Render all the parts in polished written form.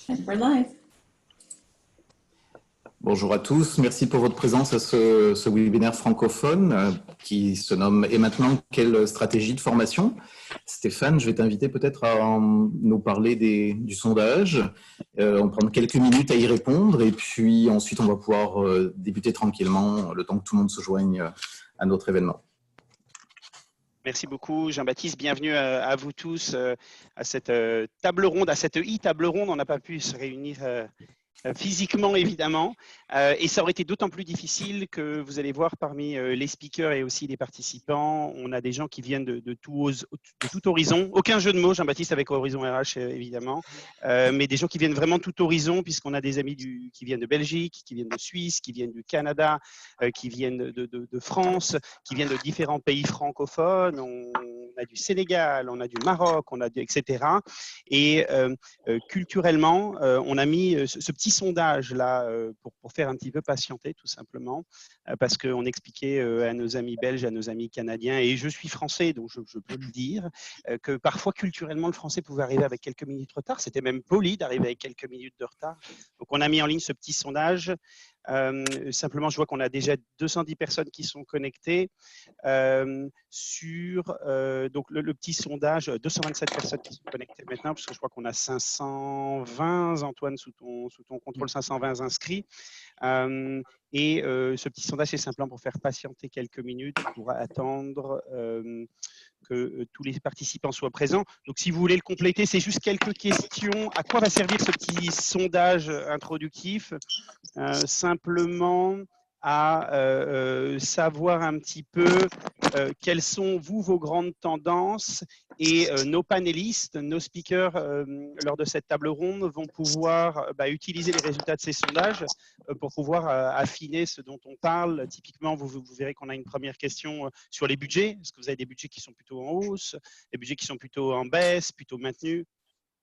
And we're live. Bonjour à tous, merci pour votre présence à ce webinaire francophone qui se nomme « Et maintenant, quelle stratégie de formation ?» Stéphane, je vais t'inviter peut-être à nous parler du sondage. On va prendre quelques minutes à y répondre et puis ensuite on va pouvoir débuter tranquillement le temps que tout le monde se joigne à notre événement. Merci beaucoup Jean-Baptiste, bienvenue à vous tous à cette table ronde, à cette e-table ronde. On n'a pas pu se réunir physiquement évidemment, et ça aurait été d'autant plus difficile que vous allez voir parmi les speakers et aussi les participants, on a des gens qui viennent de tout horizon, aucun jeu de mots Jean-Baptiste avec Horizon RH évidemment, mais des gens qui viennent vraiment de tout horizon puisqu'on a des amis qui viennent de Belgique, qui viennent de Suisse, qui viennent du Canada, qui viennent de France, qui viennent de différents pays francophones, on a du Sénégal, on a du Maroc, on a etc. Et culturellement, on a mis ce petit sondage là pour faire un petit peu patienter tout simplement, parce qu'on expliquait à nos amis belges, à nos amis canadiens, et je suis français donc je peux le dire, que parfois culturellement le français pouvait arriver avec quelques minutes de retard, c'était même poli d'arriver avec quelques minutes de retard. Donc on a mis en ligne ce petit sondage. Simplement, je vois qu'on a déjà 210 personnes qui sont connectées sur donc le petit sondage, 227 personnes qui sont connectées maintenant, parce que je crois qu'on a 520, Antoine, sous ton contrôle, 520 inscrits. Et ce petit sondage, c'est simplement pour faire patienter quelques minutes, pour attendre que tous les participants soient présents. Donc, si vous voulez le compléter, c'est juste quelques questions. À quoi va servir ce petit sondage introductif? Simplement à savoir un petit peu quelles sont, vous, vos grandes tendances, et nos panélistes, nos speakers, lors de cette table ronde, vont pouvoir utiliser les résultats de ces sondages pour pouvoir affiner ce dont on parle. Typiquement, vous verrez qu'on a une première question sur les budgets. Est-ce que vous avez des budgets qui sont plutôt en hausse, des budgets qui sont plutôt en baisse, plutôt maintenus?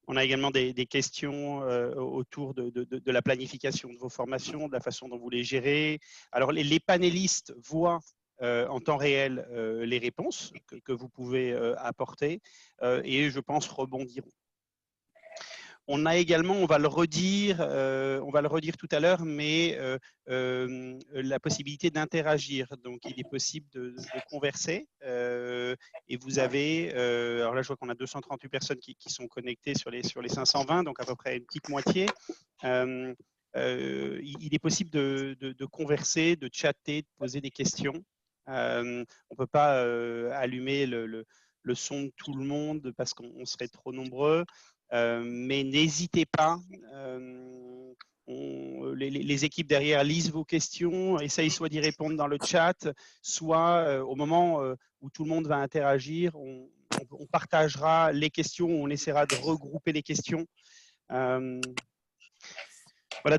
On a également des questions autour de la planification de vos formations, de la façon dont vous les gérez. Alors, les panélistes voient en temps réel les réponses que vous pouvez apporter et je pense rebondiront. On a également, on va le redire tout à l'heure, mais la possibilité d'interagir. Donc, il est possible de converser. Et vous avez, alors là, je vois qu'on a 238 personnes qui sont connectées sur les 520, donc à peu près une petite moitié. Il est possible de converser, de chatter, de poser des questions. On ne peut pas allumer le son de tout le monde parce qu'on serait trop nombreux. Mais n'hésitez pas, les équipes derrière lisent vos questions, essayent soit d'y répondre dans le chat, soit au moment où tout le monde va interagir, on partagera les questions, on essaiera de regrouper les questions. Voilà,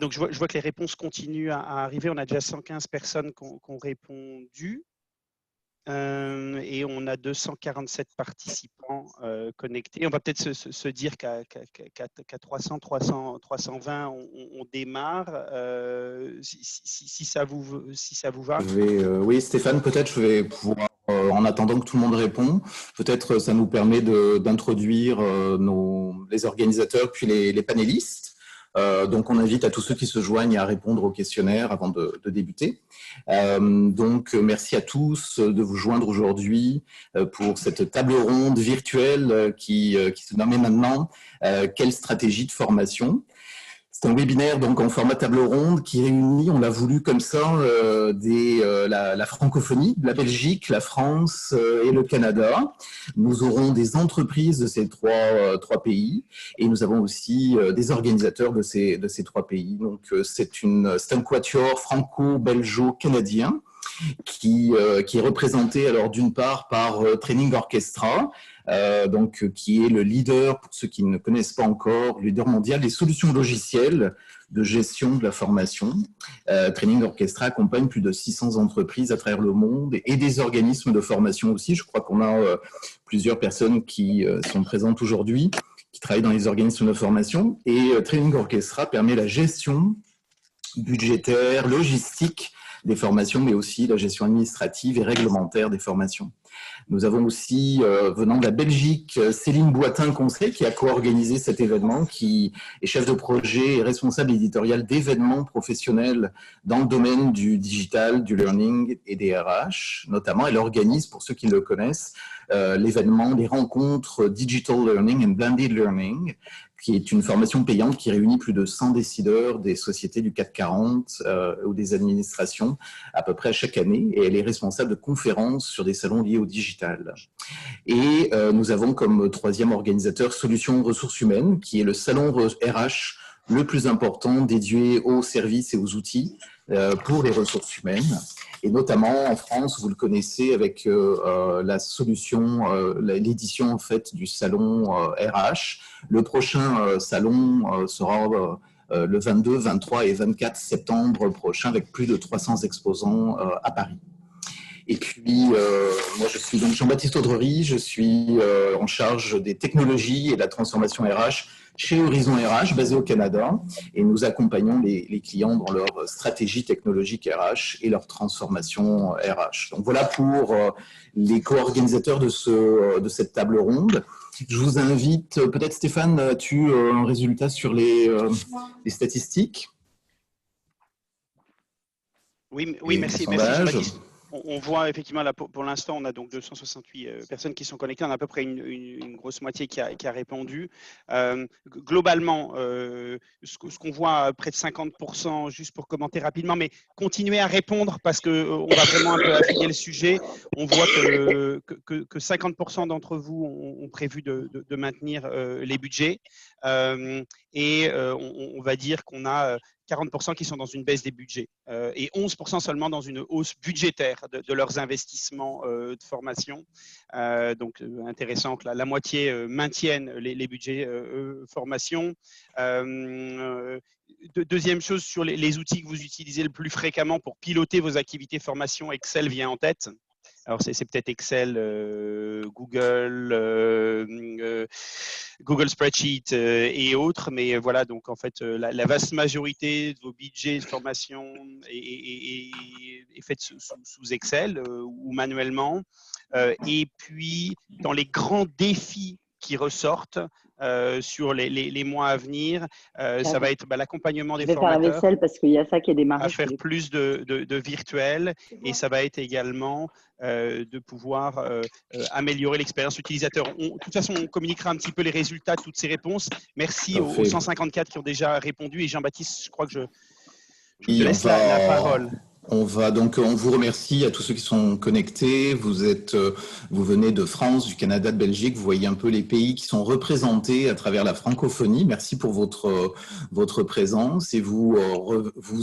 donc je vois que les réponses continuent à arriver. On a déjà 115 personnes qui ont répondu. Et on a 247 participants connectés. On va peut-être se dire qu'à 300, 320, on démarre. Si ça vous va. Oui, Stéphane, peut-être je vais pouvoir, en attendant que tout le monde répond, peut-être ça nous permet d'introduire les organisateurs puis les panélistes. Donc, on invite à tous ceux qui se joignent à répondre au questionnaire avant de débuter. Donc, merci à tous de vous joindre aujourd'hui pour cette table ronde virtuelle qui se nomme maintenant « Quelle stratégie de formation ?» C'est un webinaire donc en format table ronde qui réunit, on l'a voulu comme ça, la francophonie, la Belgique, la France et le Canada. Nous aurons des entreprises de ces trois pays et nous avons aussi des organisateurs de ces trois pays. Donc c'est un quatuor franco-belgeo-canadien qui est représenté alors d'une part par Training Orchestra, qui est le leader, pour ceux qui ne connaissent pas encore, le leader mondial des solutions logicielles de gestion de la formation. Training Orchestra accompagne plus de 600 entreprises à travers le monde et des organismes de formation aussi. Je crois qu'on a plusieurs personnes qui sont présentes aujourd'hui, qui travaillent dans les organismes de formation. Et Training Orchestra permet la gestion budgétaire, logistique des formations, mais aussi la gestion administrative et réglementaire des formations. Nous avons aussi, venant de la Belgique, Céline Boitin-Conseil, qui a co-organisé cet événement, qui est chef de projet et responsable éditorial d'événements professionnels dans le domaine du digital, du learning et des RH. Notamment, elle organise, pour ceux qui le connaissent, l'événement des rencontres Digital Learning and Blended Learning, qui est une formation payante qui réunit plus de 100 décideurs des sociétés du CAC 40 ou des administrations à peu près chaque année. Et elle est responsable de conférences sur des salons liés au digital. Et nous avons comme troisième organisateur Solutions Ressources Humaines, qui est le salon RH le plus important dédié aux services et aux outils pour les ressources humaines. Et notamment en France, vous le connaissez avec la solution, l'édition en fait du salon RH. Le prochain salon sera le 22, 23 et 24 septembre prochain avec plus de 300 exposants à Paris. Et puis, moi, je suis donc Jean-Baptiste Audrery, je suis en charge des technologies et de la transformation RH chez Horizon RH, basé au Canada, et nous accompagnons les clients dans leur stratégie technologique RH et leur transformation RH. Donc voilà pour les co-organisateurs de cette table ronde. Je vous invite, peut-être Stéphane, as-tu un résultat sur les statistiques? Oui, merci Jean-Baptiste. On voit effectivement, là, pour l'instant, on a donc 268 personnes qui sont connectées. On a à peu près une grosse moitié qui a répondu. Globalement, ce qu'on voit, près de 50%, juste pour commenter rapidement, mais continuez à répondre parce qu'on va vraiment un peu affiner le sujet. On voit que 50% d'entre vous ont prévu de maintenir les budgets. Et on va dire qu'on a 40% qui sont dans une baisse des budgets et 11% seulement dans une hausse budgétaire de leurs investissements de formation. Donc, intéressant que la moitié maintiennent les budgets formation. Deuxième chose, sur les outils que vous utilisez le plus fréquemment pour piloter vos activités formation, Excel vient en tête. Alors, c'est peut-être Excel, Google Spreadsheet et autres, mais voilà, donc en fait, la vaste majorité de vos budgets de formation est faite sous Excel ou manuellement. Et puis, dans les grands défis qui ressortent sur les mois à venir, ça va être l'accompagnement des formateurs. Je vais faire la vaisselle parce qu'il y a ça qui est démarré. À faire plus de virtuel, et ça va être également de pouvoir améliorer l'expérience utilisateur. De toute façon, on communiquera un petit peu les résultats de toutes ces réponses. Merci aux 154 qui ont déjà répondu. Et Jean-Baptiste, je crois que je te laisse la parole. On vous remercie à tous ceux qui sont connectés. Vous venez de France, du Canada, de Belgique. Vous voyez un peu les pays qui sont représentés à travers la francophonie. Merci pour votre présence. Et vous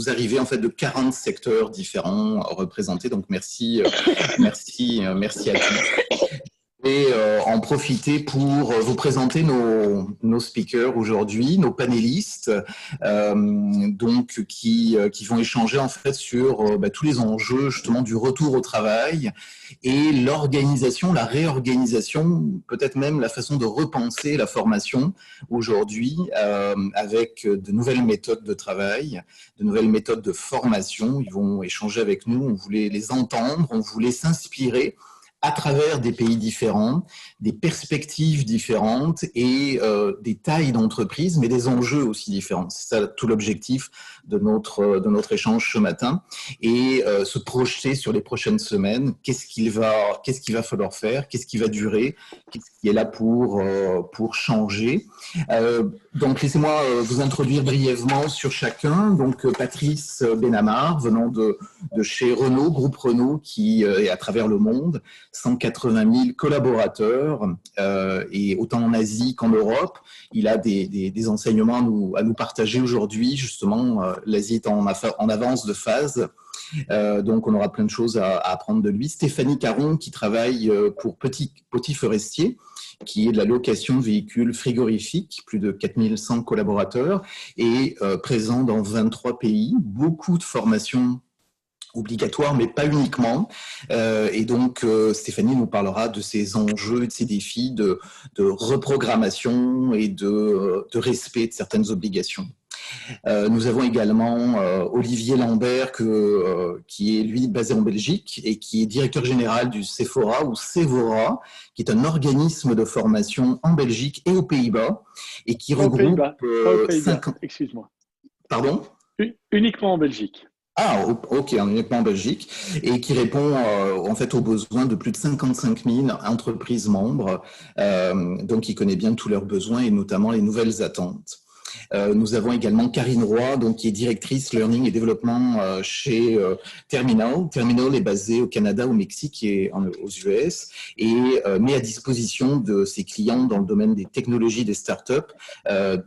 arrivez en fait de 40 secteurs différents représentés. Donc merci à tous. Et en profiter pour vous présenter nos speakers aujourd'hui, nos panélistes, donc qui vont échanger en fait sur tous les enjeux justement du retour au travail et l'organisation, la réorganisation, peut-être même la façon de repenser la formation aujourd'hui avec de nouvelles méthodes de travail, de nouvelles méthodes de formation. Ils vont échanger avec nous, on voulait les entendre, on voulait s'inspirer à travers des pays différents, des perspectives différentes et des tailles d'entreprise, mais des enjeux aussi différents. C'est ça tout l'objectif de notre échange ce matin. Et se projeter sur les prochaines semaines, qu'est-ce qu'il va falloir faire, qu'est-ce qui va durer, qu'est-ce qui est là pour changer. Donc, laissez-moi vous introduire brièvement sur chacun. Donc, Patrice Benamar, venant de chez Renault, groupe Renault, qui est à travers le monde, 180 000 collaborateurs, et autant en Asie qu'en Europe. Il a des enseignements à nous partager aujourd'hui. Justement, l'Asie est en avance de phase. Donc, on aura plein de choses à apprendre de lui. Stéphanie Caron, qui travaille pour Petit Forestier, qui est de la location de véhicules frigorifiques, plus de 4100 collaborateurs, et présent dans 23 pays. Beaucoup de formations obligatoires, mais pas uniquement. Et donc, Stéphanie nous parlera de ces enjeux, de ces défis de reprogrammation et de respect de certaines obligations. Nous avons également Olivier Lambert, qui est lui basé en Belgique et qui est directeur général du Sephora ou Sevora, qui est un organisme de formation en Belgique et aux Pays-Bas et qui Pas aux regroupe Pays-Bas, pas aux Pays-Bas, 50... excuse-moi. Pardon? Uniquement en Belgique. Ah, ok, on n'est pas en Belgique, et qui répond en fait aux besoins de plus de 55 000 entreprises membres, donc qui connaît bien tous leurs besoins et notamment les nouvelles attentes. Nous avons également Karine Roy, donc, qui est directrice Learning et Développement chez Terminal. Terminal est basé au Canada, au Mexique et aux US et met à disposition de ses clients dans le domaine des technologies, des startups,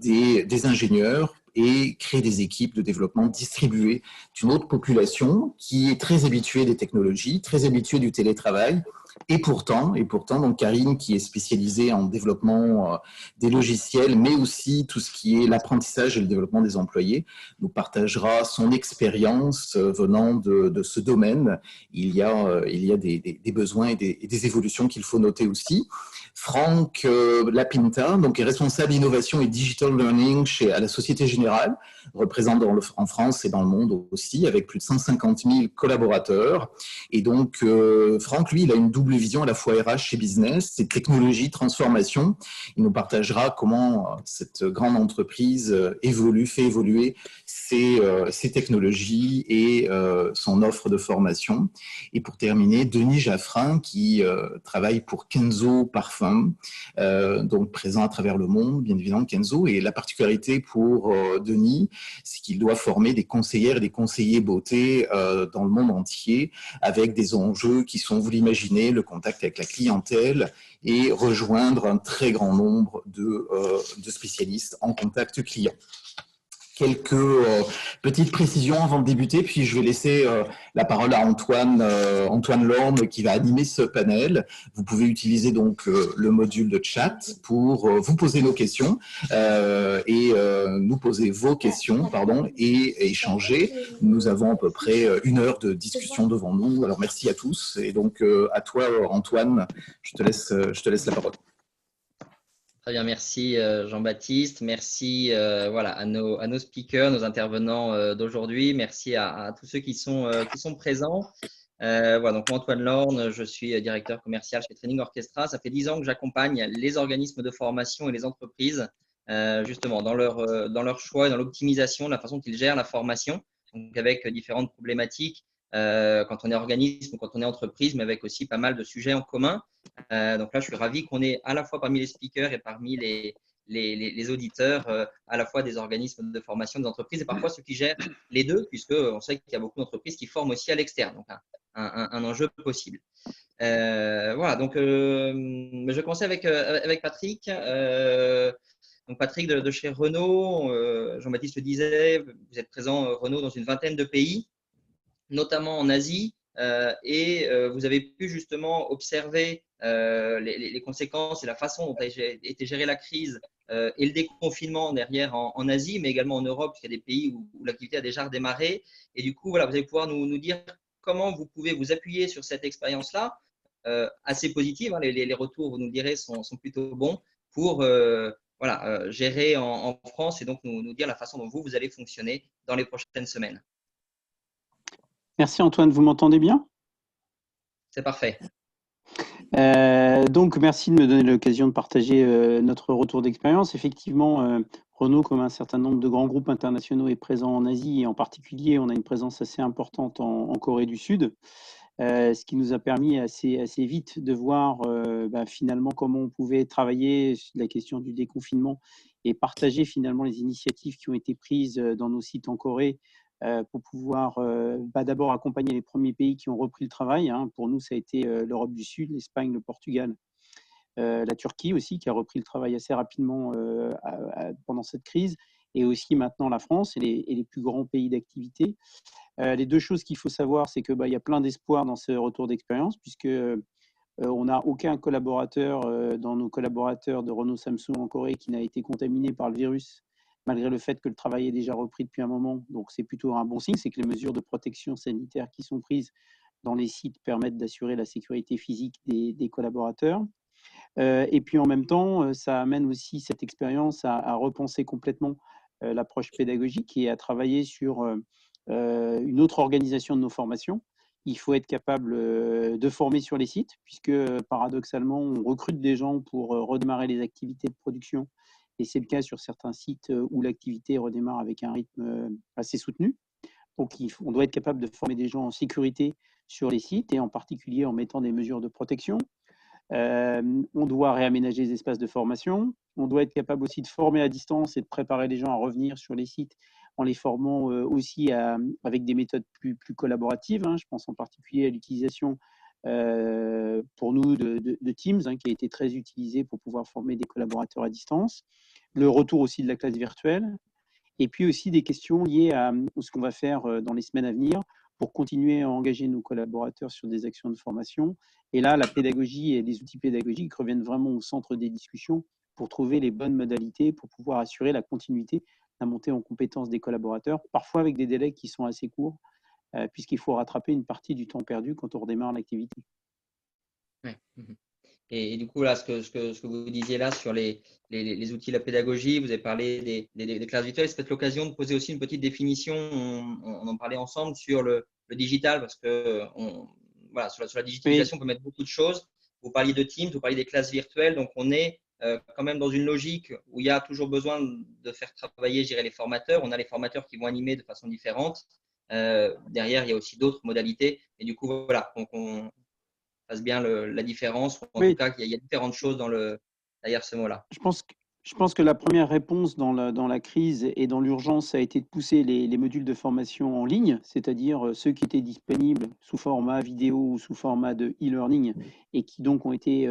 des ingénieurs et créer des équipes de développement distribuées d'une autre population qui est très habituée des technologies, très habituée du télétravail. Et pourtant, donc Karine, qui est spécialisée en développement des logiciels, mais aussi tout ce qui est l'apprentissage et le développement des employés, nous partagera son expérience venant de ce domaine. Il y a des besoins et des évolutions qu'il faut noter aussi. Franck Lapinta, donc, est responsable innovation et digital learning à la Société Générale, représente en France et dans le monde aussi, avec plus de 150 000 collaborateurs. Et donc, Franck, lui, il a une double vision à la fois RH et business, c'est technologie, transformation. Il nous partagera comment cette grande entreprise fait évoluer ses technologies et son offre de formation. Et pour terminer, Denis Jaffrin, qui travaille pour Kenzo Parfum, donc présent à travers le monde, bien évidemment, Kenzo. Et la particularité pour Denis, c'est qu'il doit former des conseillères et des conseillers beauté dans le monde entier, avec des enjeux qui sont, vous l'imaginez, le contact avec la clientèle et rejoindre un très grand nombre de spécialistes en contact client. Quelques petites précisions avant de débuter, puis je vais laisser la parole à Antoine Lorme qui va animer ce panel. Vous pouvez utiliser donc le module de chat pour vous poser nos questions et nous poser vos questions, et échanger. Nous avons à peu près 1 heure de discussion devant nous. Alors merci à tous et donc à toi Antoine, je te laisse la parole. Très bien, merci Jean-Baptiste. Merci à nos speakers, nos intervenants d'aujourd'hui. Merci à tous ceux qui sont présents. Donc moi, Antoine Lorne, je suis directeur commercial chez Training Orchestra. Ça fait 10 ans que j'accompagne les organismes de formation et les entreprises justement dans leur choix et dans l'optimisation de la façon qu'ils gèrent la formation, donc avec différentes problématiques quand on est organisme ou quand on est entreprise, mais avec aussi pas mal de sujets en commun. Donc là, je suis ravi qu'on ait à la fois parmi les speakers et parmi les auditeurs, à la fois des organismes de formation, des entreprises et parfois ceux qui gèrent les deux, puisqu'on sait qu'il y a beaucoup d'entreprises qui forment aussi à l'externe, donc un enjeu possible. Donc je vais commencer avec Patrick. Donc Patrick de chez Renault, Jean-Baptiste le disait, vous êtes présent Renault dans une vingtaine de pays, notamment en Asie, et vous avez pu justement observer les conséquences et la façon dont a été gérée la crise et le déconfinement derrière en Asie, mais également en Europe, puisqu'il y a des pays où l'activité a déjà redémarré. Et du coup, vous allez pouvoir nous dire comment vous pouvez vous appuyer sur cette expérience-là, assez positive. Les retours, vous nous direz, sont plutôt bons pour gérer en France et donc nous dire la façon dont vous allez fonctionner dans les prochaines semaines. Merci Antoine, vous m'entendez bien? C'est parfait. Donc, merci de me donner l'occasion de partager notre retour d'expérience. Effectivement, Renault, comme un certain nombre de grands groupes internationaux, est présent en Asie et en particulier, on a une présence assez importante en Corée du Sud, ce qui nous a permis assez vite de voir finalement comment on pouvait travailler sur la question du déconfinement et partager finalement les initiatives qui ont été prises dans nos sites en Corée pour pouvoir d'abord accompagner les premiers pays qui ont repris le travail. Pour nous, ça a été l'Europe du Sud, l'Espagne, le Portugal, la Turquie aussi, qui a repris le travail assez rapidement pendant cette crise, et aussi maintenant la France et les plus grands pays d'activité. Les deux choses qu'il faut savoir, c'est que y a plein d'espoir dans ce retour d'expérience, puisque on n'a aucun collaborateur dans nos collaborateurs de Renault Samsung en Corée qui n'a été contaminé par le virus, malgré le fait que le travail est déjà repris depuis un moment. Donc, c'est plutôt un bon signe, c'est que les mesures de protection sanitaire qui sont prises dans les sites permettent d'assurer la sécurité physique des collaborateurs. Et puis, en même temps, ça amène aussi cette expérience à repenser complètement l'approche pédagogique et à travailler sur une autre organisation de nos formations. Il faut être capable de former sur les sites, puisque paradoxalement, on recrute des gens pour redémarrer les activités de production. Et c'est le cas sur certains sites où l'activité redémarre avec un rythme assez soutenu. Donc, on doit être capable de former des gens en sécurité sur les sites et en particulier en mettant des mesures de protection. On doit réaménager les espaces de formation. On doit être capable aussi de former à distance et de préparer les gens à revenir sur les sites en les formant aussi avec des méthodes plus collaboratives. Je pense en particulier à l'utilisation pour nous de Teams, qui a été très utilisé pour pouvoir former des collaborateurs à distance. Le retour aussi de la classe virtuelle. Et puis aussi des questions liées à ce qu'on va faire dans les semaines à venir pour continuer à engager nos collaborateurs sur des actions de formation. Et là, la pédagogie et les outils pédagogiques reviennent vraiment au centre des discussions pour trouver les bonnes modalités pour pouvoir assurer la continuité, la montée en compétences des collaborateurs, parfois avec des délais qui sont assez courts, puisqu'il faut rattraper une partie du temps perdu quand on redémarre l'activité. Ouais. Et du coup, là, ce que vous disiez là sur les outils de la pédagogie, vous avez parlé des classes virtuelles, c'est peut-être l'occasion de poser aussi une petite définition, on en parlait ensemble, sur le digital, parce que voilà, sur la digitalisation, on peut mettre beaucoup de choses. Vous parliez de Teams, vous parliez des classes virtuelles, donc on est quand même dans une logique où il y a toujours besoin de faire travailler, je dirais, les formateurs. On a les formateurs qui vont animer de façon différente. Derrière, il y a aussi d'autres modalités. Et du coup, voilà, donc on fasse bien la différence. En tout cas, il y a différentes choses derrière ce mot-là. Je pense que la première réponse dans la crise et dans l'urgence a été de pousser les modules de formation en ligne, c'est-à-dire ceux qui étaient disponibles sous format vidéo ou sous format de e-learning et qui donc ont été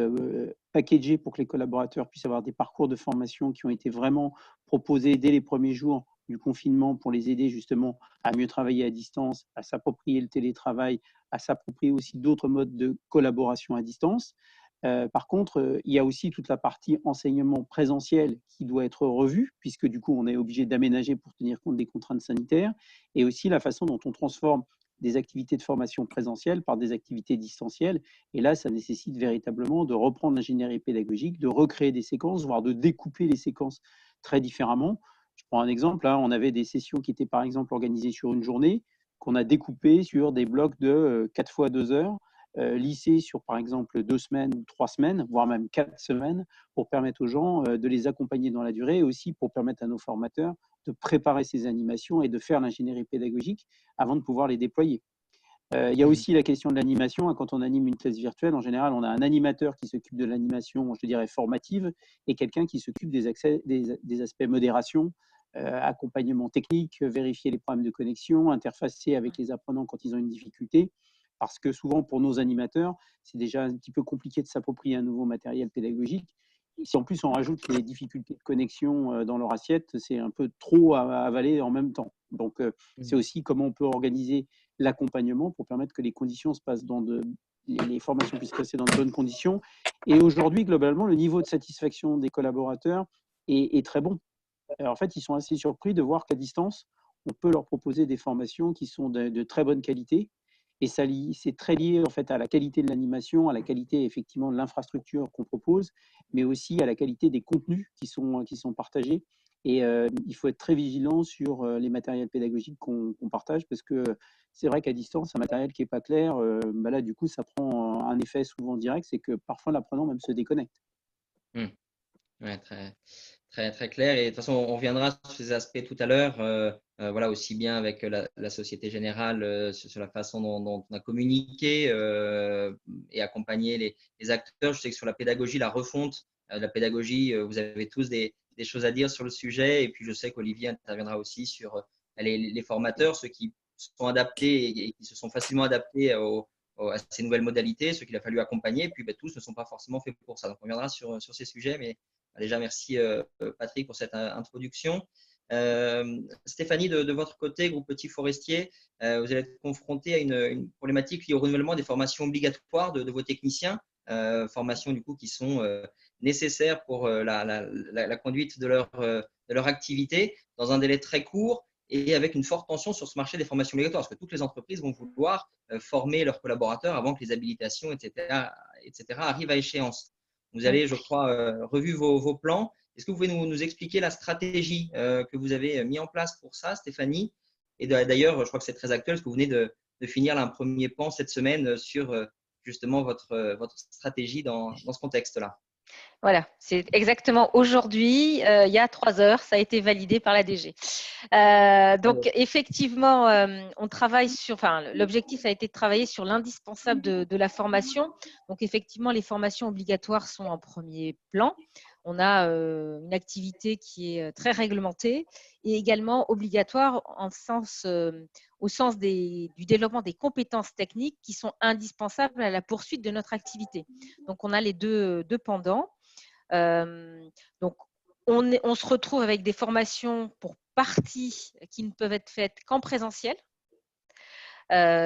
packagés pour que les collaborateurs puissent avoir des parcours de formation qui ont été vraiment proposés dès les premiers jours du confinement pour les aider justement à mieux travailler à distance, à s'approprier le télétravail, à s'approprier aussi d'autres modes de collaboration à distance. Par contre, il y a aussi toute la partie enseignement présentiel qui doit être revue, puisque du coup, on est obligé d'aménager pour tenir compte des contraintes sanitaires, et aussi la façon dont on transforme des activités de formation présentielle par des activités distancielles. Et là, ça nécessite véritablement de reprendre l'ingénierie pédagogique, de recréer des séquences, voire de découper les séquences très différemment. Je prends un exemple, on avait des sessions qui étaient par exemple organisées sur une journée, qu'on a découpées sur des blocs de 4 fois 2 heures, lissés sur par exemple 2 semaines ou 3 semaines, voire même 4 semaines, pour permettre aux gens de les accompagner dans la durée et aussi pour permettre à nos formateurs de préparer ces animations et de faire l'ingénierie pédagogique avant de pouvoir les déployer. Il y a aussi la question de l'animation. Quand on anime une classe virtuelle, en général, on a un animateur qui s'occupe de l'animation, je dirais, formative, et quelqu'un qui s'occupe des aspects modération, accompagnement technique, vérifier les problèmes de connexion, interfacer avec les apprenants quand ils ont une difficulté. Parce que souvent, pour nos animateurs, c'est déjà un petit peu compliqué de s'approprier un nouveau matériel pédagogique. Et si en plus on rajoute les difficultés de connexion dans leur assiette, c'est un peu trop à avaler en même temps. Donc, c'est aussi comment on peut organiser l'accompagnement pour permettre que les conditions se passent les formations puissent se passer dans de bonnes conditions. Et aujourd'hui, globalement, le niveau de satisfaction des collaborateurs est très bon. En fait, ils sont assez surpris de voir qu'à distance, on peut leur proposer des formations qui sont de très bonne qualité. Et c'est très lié en fait à la qualité de l'animation, à la qualité effectivement de l'infrastructure qu'on propose, mais aussi à la qualité des contenus qui sont partagés. Et il faut être très vigilant sur les matériels pédagogiques qu'on partage, parce que c'est vrai qu'à distance, un matériel qui n'est pas clair, là du coup, ça prend un effet souvent direct, c'est que parfois l'apprenant même se déconnecte. Ouais, très clair. Et de toute façon, on reviendra sur ces aspects tout à l'heure. Voilà, aussi bien avec la Société Générale sur la façon dont on a communiqué et accompagné les acteurs. Je sais que sur la pédagogie, la refonte de la pédagogie, vous avez tous des choses à dire sur le sujet. Et puis, je sais qu'Olivier interviendra aussi sur les formateurs, ceux qui sont adaptés et qui se sont facilement adaptés à ces nouvelles modalités, ceux qu'il a fallu accompagner. Et puis, tous ne sont pas forcément faits pour ça. Donc, on reviendra sur ces sujets. Mais déjà, merci Patrick pour cette introduction. Stéphanie, de votre côté, groupe Petit Forestier, vous allez être confronté à une problématique liée au renouvellement des formations obligatoires de vos techniciens, formations du coup qui sont nécessaires pour la conduite de leur activité dans un délai très court et avec une forte tension sur ce marché des formations obligatoires, parce que toutes les entreprises vont vouloir former leurs collaborateurs avant que les habilitations, etc. arrivent à échéance. Vous avez, je crois, revu vos plans. Est-ce que vous pouvez nous expliquer la stratégie que vous avez mis en place pour ça, Stéphanie? Et d'ailleurs, je crois que c'est très actuel, parce que vous venez de finir un premier pan cette semaine sur justement votre stratégie dans ce contexte-là. Voilà, c'est exactement aujourd'hui, il y a 3 heures, ça a été validé par la DG. Donc effectivement, on travaille sur, l'objectif a été de travailler sur l'indispensable de la formation. Donc effectivement, les formations obligatoires sont en premier plan. On a une activité qui est très réglementée et également obligatoire au sens du développement des compétences techniques qui sont indispensables à la poursuite de notre activité. Donc on a les deux pendants. Donc, on se retrouve avec des formations pour partie qui ne peuvent être faites qu'en présentiel,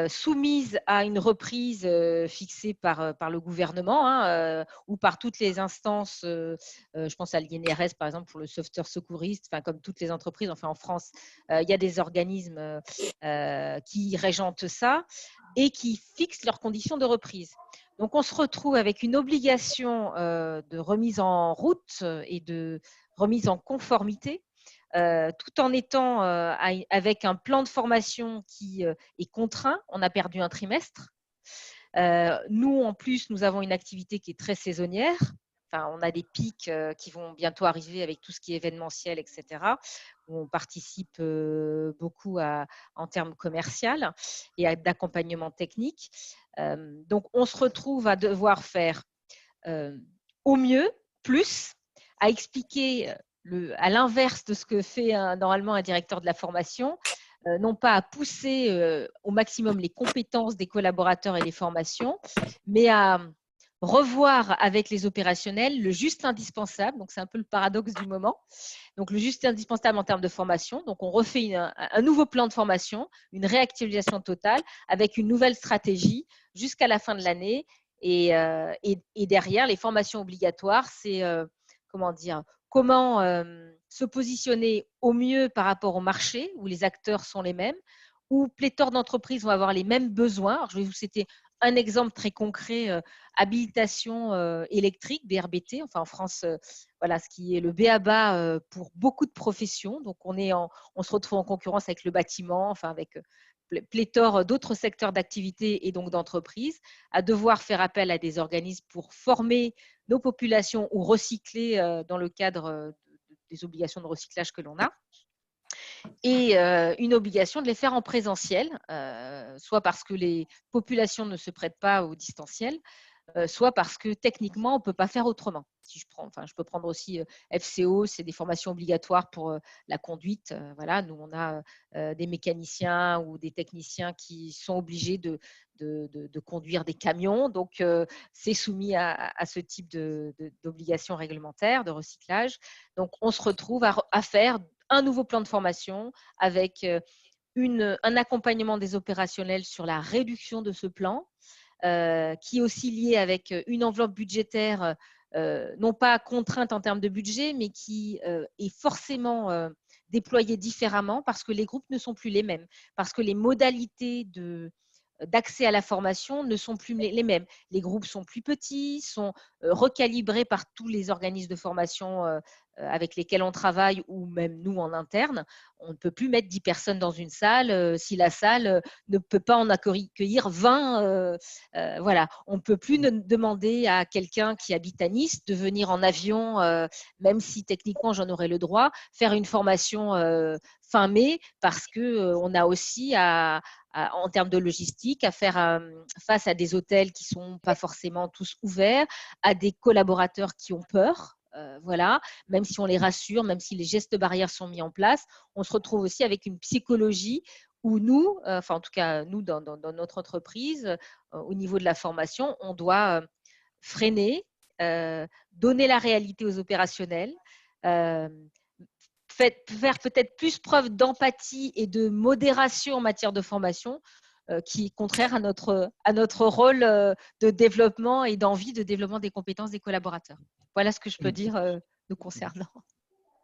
soumises à une reprise fixée par le gouvernement ou par toutes les instances. Je pense à l'INRS, par exemple, pour le sauveteur secouriste, comme toutes les entreprises. Enfin, en France, il y a des organismes qui régentent ça et qui fixent leurs conditions de reprise. Donc, on se retrouve avec une obligation de remise en route et de remise en conformité, tout en étant avec un plan de formation qui est contraint. On a perdu un trimestre. Nous, en plus, nous avons une activité qui est très saisonnière. On a des pics qui vont bientôt arriver avec tout ce qui est événementiel, etc., où on participe beaucoup en termes commerciaux et d'accompagnement technique. Donc, on se retrouve à devoir faire au mieux, plus, à expliquer à l'inverse de ce que fait normalement un directeur de la formation, non pas à pousser au maximum les compétences des collaborateurs et les formations, mais à revoir avec les opérationnels le juste indispensable. Donc, c'est un peu le paradoxe du moment. Donc, le juste indispensable en termes de formation. Donc, on refait un nouveau plan de formation, une réactualisation totale avec une nouvelle stratégie jusqu'à la fin de l'année. Et derrière, les formations obligatoires, c'est comment se positionner au mieux par rapport au marché où les acteurs sont les mêmes, où pléthore d'entreprises vont avoir les mêmes besoins. Alors, je vais vous citer un exemple très concret, habilitation électrique, BRBT, en France, voilà ce qui est le b.a.-ba pour beaucoup de professions. Donc, on se retrouve en concurrence avec le bâtiment, avec pléthore d'autres secteurs d'activité et donc d'entreprises, à devoir faire appel à des organismes pour former nos populations ou recycler dans le cadre des obligations de recyclage que l'on a. Et une obligation de les faire en présentiel, soit parce que les populations ne se prêtent pas au distanciel, soit parce que techniquement, on ne peut pas faire autrement. Si je peux prendre aussi FCO, c'est des formations obligatoires pour la conduite. Voilà, nous, on a des mécaniciens ou des techniciens qui sont obligés de conduire des camions. Donc, c'est soumis à ce type d'obligations réglementaires de recyclage. Donc, on se retrouve à faire un nouveau plan de formation avec un accompagnement des opérationnels sur la réduction de ce plan, qui est aussi lié avec une enveloppe budgétaire, non pas contrainte en termes de budget, mais qui est forcément déployée différemment parce que les groupes ne sont plus les mêmes, parce que les modalités d'accès à la formation ne sont plus les mêmes. Les groupes sont plus petits, sont recalibrés par tous les organismes de formation avec lesquels on travaille ou même nous en interne. On ne peut plus mettre 10 personnes dans une salle si la salle ne peut pas en accueillir 20. Voilà. On ne peut plus demander à quelqu'un qui habite à Nice de venir en avion, même si techniquement j'en aurais le droit, faire une formation fin mai parce qu'on a aussi en termes de logistique, à faire face à des hôtels qui ne sont pas forcément tous ouverts, à des collaborateurs qui ont peur. Voilà, même si on les rassure, même si les gestes barrières sont mis en place, on se retrouve aussi avec une psychologie où nous, en tout cas nous dans notre entreprise, au niveau de la formation, on doit freiner, donner la réalité aux opérationnels, faire peut-être plus preuve d'empathie et de modération en matière de formation, qui est contraire à notre rôle de développement et d'envie de développement des compétences des collaborateurs. Voilà ce que je peux dire nous concernant.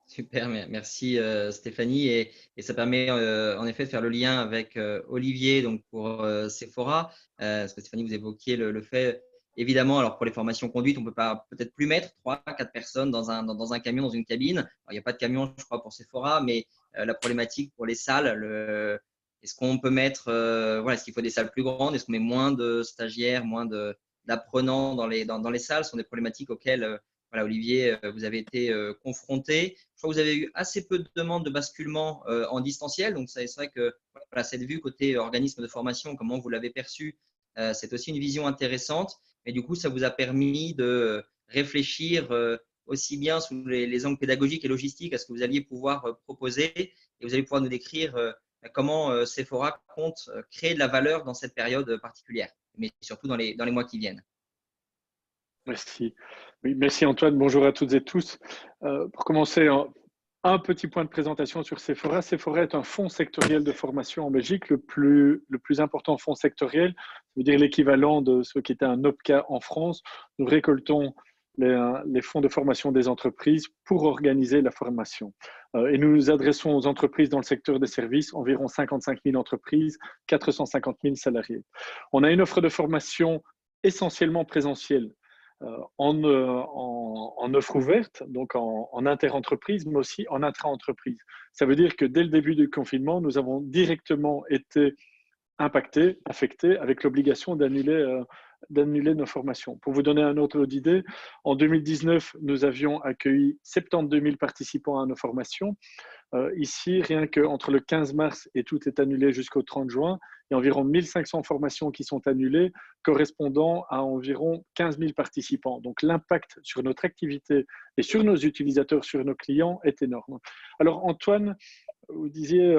Super, merci Stéphanie. Et ça permet en effet de faire le lien avec Olivier donc pour Sephora. Parce que Stéphanie, vous évoquiez le fait évidemment, alors pour les formations conduite, on ne peut pas peut-être plus mettre 3-4 personnes dans un camion, dans une cabine. Alors, il n'y a pas de camion, je crois, pour Sephora, mais la problématique pour les salles, est-ce qu'on peut mettre, voilà, est-ce qu'il faut des salles plus grandes? Est-ce qu'on met moins de stagiaires, moins d'apprenants dans les salles? Ce sont des problématiques auxquelles, voilà, Olivier, vous avez été confronté. Je crois que vous avez eu assez peu de demandes de basculement en distanciel. Donc, c'est vrai que voilà, cette vue côté organisme de formation, comment vous l'avez perçu, c'est aussi une vision intéressante. Mais du coup, ça vous a permis de réfléchir aussi bien sous les angles pédagogiques et logistiques à ce que vous alliez pouvoir proposer. Et vous allez pouvoir nous décrire comment Sephora compte créer de la valeur dans cette période particulière, mais surtout dans les mois qui viennent. Merci. Oui, merci Antoine. Bonjour à toutes et tous. Pour commencer, un petit point de présentation sur Sephora. Sephora est un fonds sectoriel de formation en Belgique, le plus important fonds sectoriel, ça veut dire l'équivalent de ce qui était un OPCA en France. Nous récoltons les fonds de formation des entreprises pour organiser la formation. Et nous nous adressons aux entreprises dans le secteur des services, environ 55 000 entreprises, 450 000 salariés. On a une offre de formation essentiellement présentielle. En offre ouverte, donc en inter-entreprise, mais aussi en intra-entreprise. Ça veut dire que dès le début du confinement, nous avons directement été impactés, affectés, avec l'obligation d'annuler nos formations. Pour vous donner un autre d'idée, en 2019, nous avions accueilli 72 000 participants à nos formations. Ici, rien qu'entre le 15 mars et tout est annulé jusqu'au 30 juin, il y a environ 1500 formations qui sont annulées, correspondant à environ 15 000 participants. Donc l'impact sur notre activité et sur nos utilisateurs, sur nos clients est énorme. Alors Antoine, vous disiez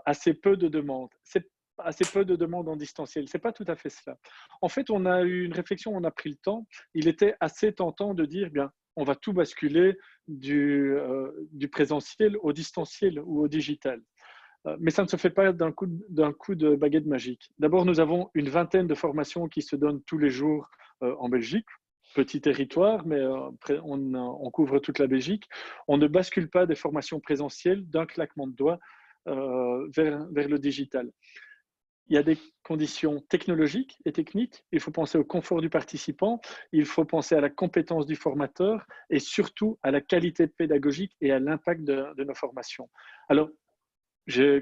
assez peu de demandes. C'est assez peu de demandes en distanciel. Ce n'est pas tout à fait cela. En fait, on a eu une réflexion, on a pris le temps. Il était assez tentant de dire, bien, on va tout basculer du présentiel au distanciel ou au digital. Mais ça ne se fait pas d'un coup de baguette magique. D'abord, nous avons une vingtaine de formations qui se donnent tous les jours en Belgique. Petit territoire, mais on couvre toute la Belgique. On ne bascule pas des formations présentielles d'un claquement de doigts vers le digital. Il y a des conditions technologiques et techniques. Il faut penser au confort du participant, il faut penser à la compétence du formateur et surtout à la qualité pédagogique et à l'impact de nos formations. Alors,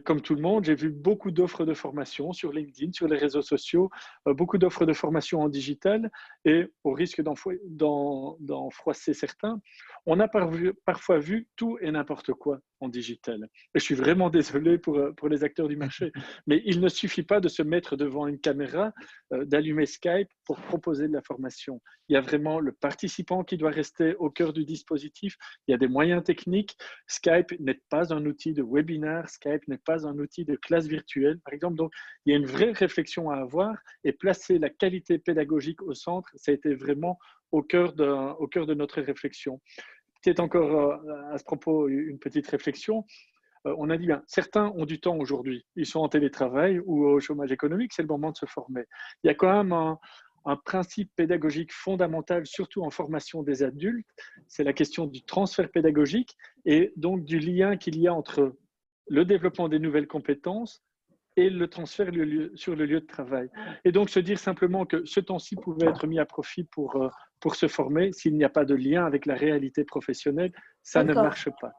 comme tout le monde, j'ai vu beaucoup d'offres de formation sur LinkedIn, sur les réseaux sociaux, beaucoup d'offres de formation en digital et au risque d'en froisser certains, on a parfois vu tout et n'importe quoi en digital. Et je suis vraiment désolé pour les acteurs du marché, mais il ne suffit pas de se mettre devant une caméra, d'allumer Skype pour proposer de la formation. Il y a vraiment le participant qui doit rester au cœur du dispositif. Il y a des moyens techniques. Skype n'est pas un outil de webinaire. Skype n'est pas un outil de classe virtuelle, par exemple. Donc, il y a une vraie réflexion à avoir et placer la qualité pédagogique au centre, ça a été vraiment au cœur de notre réflexion. Peut-être encore à ce propos une petite réflexion. On a dit, bien, certains ont du temps aujourd'hui. Ils sont en télétravail ou au chômage économique, c'est le moment de se former. Il y a quand même un principe pédagogique fondamental, surtout en formation des adultes, c'est la question du transfert pédagogique et donc du lien qu'il y a entre le développement des nouvelles compétences et le transfert sur le lieu de travail. Et donc se dire simplement que ce temps-ci pouvait être mis à profit pour se former, s'il n'y a pas de lien avec la réalité professionnelle, ça ne marche pas.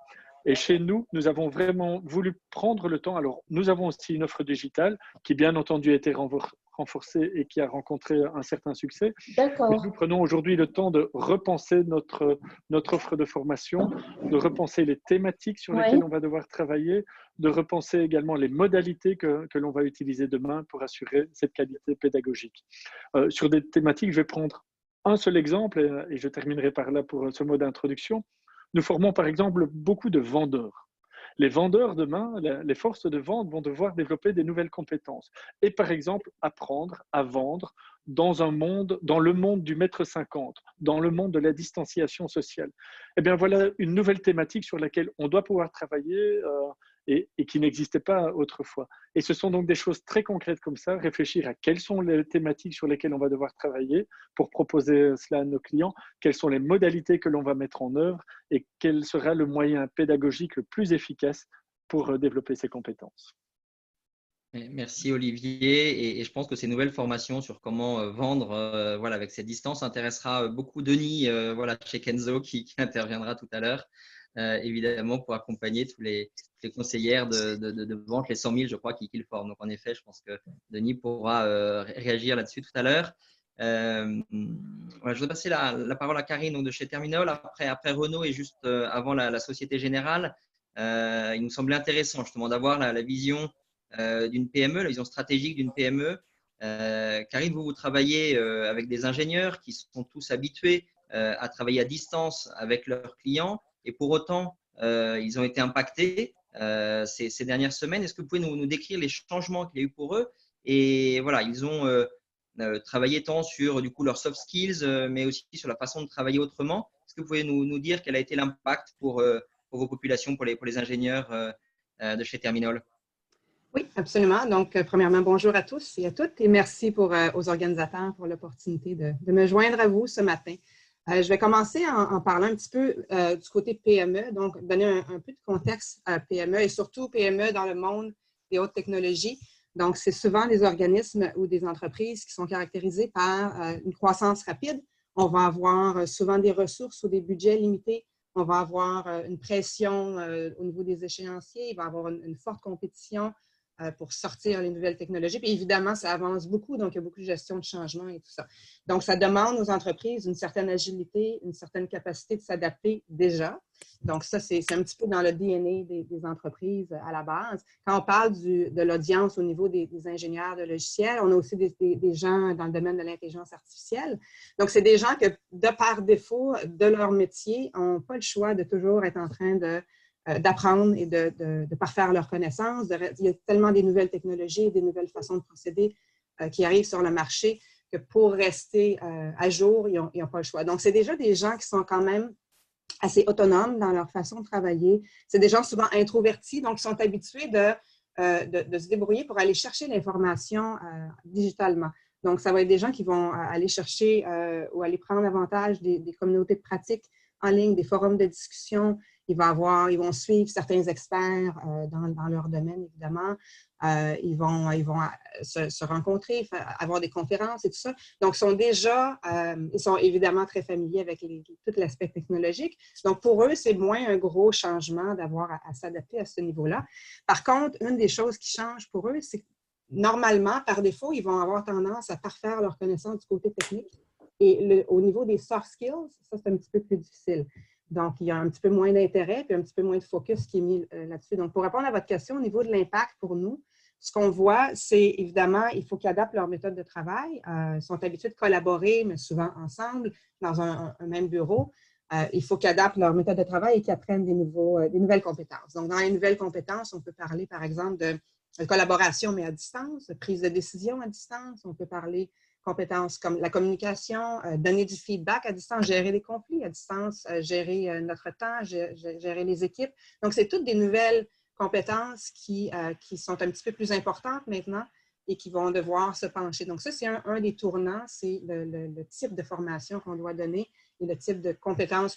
Et chez nous, nous avons vraiment voulu prendre le temps. Alors, nous avons aussi une offre digitale qui, bien entendu, a été renforcée et qui a rencontré un certain succès. Mais nous prenons aujourd'hui le temps de repenser notre offre de formation, de repenser les thématiques sur lesquelles on va devoir travailler, de repenser également les modalités que l'on va utiliser demain pour assurer cette qualité pédagogique. Sur des thématiques, je vais prendre un seul exemple et je terminerai par là pour ce mot d'introduction. Nous formons par exemple beaucoup de vendeurs. Les vendeurs demain, les forces de vente vont devoir développer des nouvelles compétences et par exemple apprendre à vendre dans le monde du mètre 50, dans le monde de la distanciation sociale. Eh bien voilà une nouvelle thématique sur laquelle on doit pouvoir travailler et qui n'existait pas autrefois. Et ce sont donc des choses très concrètes comme ça, réfléchir à quelles sont les thématiques sur lesquelles on va devoir travailler pour proposer cela à nos clients, quelles sont les modalités que l'on va mettre en œuvre et quel sera le moyen pédagogique le plus efficace pour développer ces compétences. Merci Olivier, et je pense que ces nouvelles formations sur comment vendre voilà, avec cette distance intéressera beaucoup Denis voilà, chez Kenzo qui interviendra tout à l'heure, évidemment pour accompagner tous les conseillères de vente, les 100 000 je crois qu'ils forment. Donc en effet, je pense que Denis pourra réagir là-dessus tout à l'heure. Voilà, je vais passer la parole à Karine donc, de chez Terminal, après Renaud et juste avant la Société Générale. Il nous semblait intéressant justement d'avoir la vision d'une PME, la vision stratégique d'une PME. Karine, vous travaillez avec des ingénieurs qui sont tous habitués à travailler à distance avec leurs clients et pour autant, ils ont été impactés ces dernières semaines. Est-ce que vous pouvez nous décrire les changements qu'il y a eu pour eux? Et voilà, ils ont travaillé tant sur du coup leurs soft skills, mais aussi sur la façon de travailler autrement. Est-ce que vous pouvez nous dire quel a été l'impact pour vos populations, pour les ingénieurs de chez Terminal? Oui, absolument. Donc, premièrement, bonjour à tous et à toutes et merci aux organisateurs pour l'opportunité de me joindre à vous ce matin. Je vais commencer en parlant un petit peu du côté PME, donc donner un peu de contexte à PME et surtout PME dans le monde des hautes technologies. Donc, c'est souvent des organismes ou des entreprises qui sont caractérisées par une croissance rapide. On va avoir souvent des ressources ou des budgets limités. On va avoir une pression au niveau des échéanciers. Il va y avoir une forte compétition pour sortir les nouvelles technologies. Puis évidemment, ça avance beaucoup, donc il y a beaucoup de gestion de changement et tout ça. Donc, ça demande aux entreprises une certaine agilité, une certaine capacité de s'adapter déjà. Donc, ça, c'est un petit peu dans le DNA des entreprises à la base. Quand on parle de l'audience au niveau des ingénieurs de logiciels, on a aussi des gens dans le domaine de l'intelligence artificielle. Donc, c'est des gens que, de par défaut de leur métier, n'ont pas le choix de toujours être en train d'apprendre et de parfaire leurs connaissances. Il y a tellement des nouvelles technologies, des nouvelles façons de procéder qui arrivent sur le marché que pour rester à jour, ils n'ont pas le choix. Donc, c'est déjà des gens qui sont quand même assez autonomes dans leur façon de travailler. C'est des gens souvent introvertis, donc qui sont habitués de se débrouiller pour aller chercher l'information digitalement. Donc, ça va être des gens qui vont aller chercher ou aller prendre avantage des communautés de pratique en ligne, des forums de discussion. Ils vont suivre certains experts dans leur domaine, évidemment. Ils vont se rencontrer, avoir des conférences et tout ça. Donc, ils sont évidemment très familiers avec tout l'aspect technologique. Donc, pour eux, c'est moins un gros changement d'avoir à s'adapter à ce niveau-là. Par contre, une des choses qui change pour eux, c'est que normalement, par défaut, ils vont avoir tendance à parfaire leur connaissance du côté technique. Et au niveau des soft skills, ça, c'est un petit peu plus difficile. Donc, il y a un petit peu moins d'intérêt puis un petit peu moins de focus qui est mis là-dessus. Donc, pour répondre à votre question, au niveau de l'impact pour nous, ce qu'on voit, c'est évidemment, il faut qu'ils adaptent leur méthode de travail. Ils sont habitués de collaborer, mais souvent ensemble, dans un même bureau. Il faut qu'ils adaptent leur méthode de travail et qu'ils apprennent des nouvelles compétences. Donc, dans les nouvelles compétences, on peut parler, par exemple, de collaboration, mais à distance, de prise de décision à distance. On peut parler compétences comme la communication, donner du feedback à distance, gérer les conflits à distance, gérer notre temps, gérer les équipes. Donc, c'est toutes des nouvelles compétences qui sont un petit peu plus importantes maintenant et qui vont devoir se pencher. Donc, ça, c'est un des tournants, c'est le type de formation qu'on doit donner et le type de compétences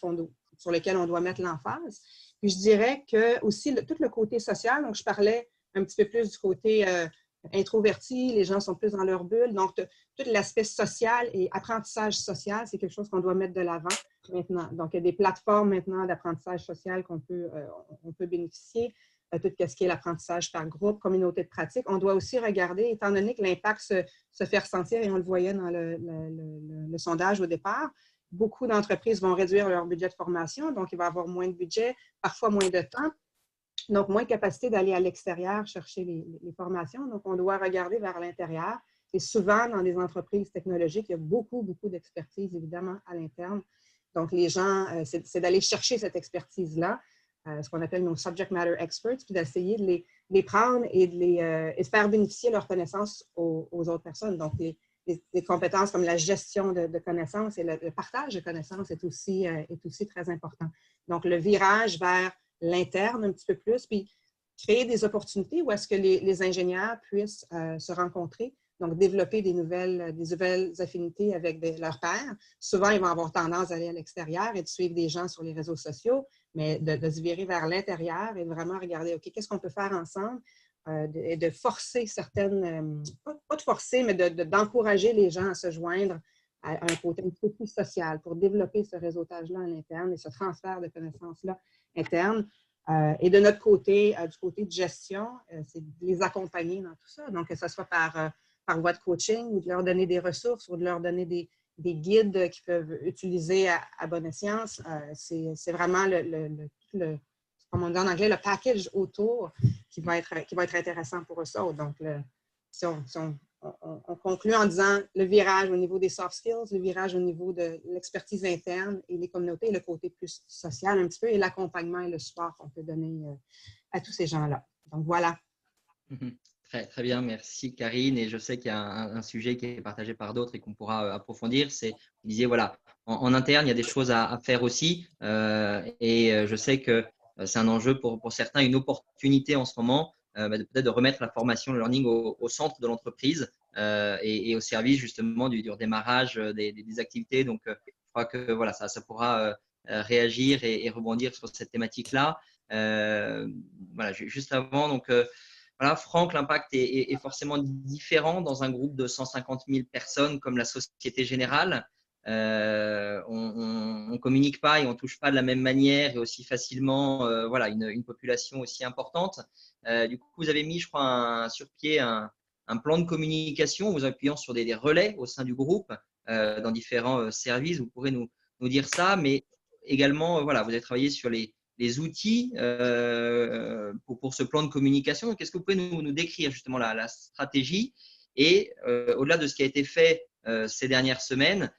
sur lesquelles on doit mettre l'emphase. Puis, je dirais que aussi, tout le côté social, donc je parlais un petit peu plus du côté introvertis, les gens sont plus dans leur bulle. Donc, tout l'aspect social et apprentissage social, c'est quelque chose qu'on doit mettre de l'avant maintenant. Donc, il y a des plateformes maintenant d'apprentissage social qu'on peut bénéficier. Tout ce qui est l'apprentissage par groupe, communauté de pratique. On doit aussi regarder, étant donné que l'impact se fait ressentir, et on le voyait dans le sondage au départ, beaucoup d'entreprises vont réduire leur budget de formation, donc il va y avoir moins de budget, parfois moins de temps. Donc, moins de capacité d'aller à l'extérieur chercher les formations. Donc, on doit regarder vers l'intérieur. Et souvent, dans des entreprises technologiques, il y a beaucoup, beaucoup d'expertise, évidemment, à l'interne. Donc, les gens, c'est d'aller chercher cette expertise-là, ce qu'on appelle nos subject matter experts, puis d'essayer de les prendre et de faire bénéficier leurs connaissances aux autres personnes. Donc, les compétences comme la gestion de connaissances et le partage de connaissances est aussi très important. Donc, le virage vers l'interne un petit peu plus, puis créer des opportunités où est-ce que les ingénieurs puissent se rencontrer, donc développer des nouvelles affinités avec leurs pairs. Souvent, ils vont avoir tendance à aller à l'extérieur et de suivre des gens sur les réseaux sociaux, mais de se virer vers l'intérieur et de vraiment regarder, OK, qu'est-ce qu'on peut faire ensemble et de forcer certaines, pas de forcer, mais d'encourager les gens à se joindre à un côté un peu plus social pour développer ce réseautage-là en interne et ce transfert de connaissances-là interne. Et de notre côté, du côté de gestion, c'est de les accompagner dans tout ça. Donc, que ce soit par voie de coaching ou de leur donner des ressources ou de leur donner des guides qu'ils peuvent utiliser à bon escient. C'est vraiment comme on dit en anglais, le package autour qui va être intéressant pour eux autres. Donc, si on conclut en disant le virage au niveau des soft skills, le virage au niveau de l'expertise interne et les communautés, et le côté plus social un petit peu, et l'accompagnement et le support qu'on peut donner à tous ces gens-là. Donc, voilà. Très, très bien, merci Karine. Et je sais qu'il y a un sujet qui est partagé par d'autres et qu'on pourra approfondir. C'est, vous disiez, voilà, en interne, il y a des choses à faire aussi. Et je sais que c'est un enjeu pour certains, une opportunité en ce moment, peut-être de remettre la formation, le learning au centre de l'entreprise et au service justement du redémarrage des activités. Donc, je crois que voilà, ça pourra réagir et rebondir sur cette thématique-là. Voilà, juste avant, donc, voilà, Franck, l'impact est forcément différent dans un groupe de 150 000 personnes comme la Société Générale. On ne communique pas et on ne touche pas de la même manière et aussi facilement voilà, une population aussi importante. Du coup, vous avez mis, je crois, sur pied un plan de communication, vous appuyant sur des relais au sein du groupe dans différents services. Vous pourrez nous dire ça, mais également, voilà, vous avez travaillé sur les outils pour ce plan de communication. Donc, est-ce que vous pouvez nous décrire justement la stratégie et au-delà de ce qui a été fait ces dernières semaines,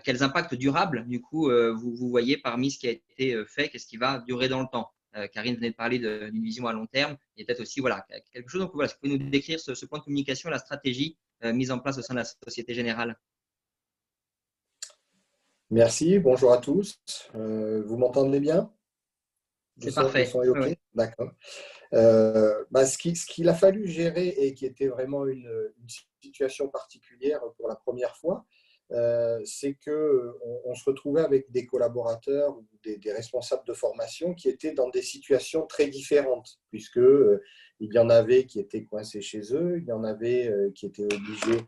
quels impacts durables, du coup, vous voyez parmi ce qui a été fait, qu'est-ce qui va durer dans le temps? Karine venait de parler d'une vision à long terme. Il y a peut-être aussi voilà, quelque chose. Donc, voilà, est-ce que vous pouvez nous décrire ce plan de communication, la stratégie mise en place au sein de la Société Générale? Merci, bonjour à tous. Vous m'entendez bien? C'est parfait. Le son est OK? Oui. D'accord. Ce qu'il a fallu gérer et qui était vraiment une situation particulière pour la première fois, c'est qu'on se retrouvait avec des collaborateurs ou des responsables de formation qui étaient dans des situations très différentes, puisque il y en avait qui étaient coincés chez eux, il y en avait qui étaient obligés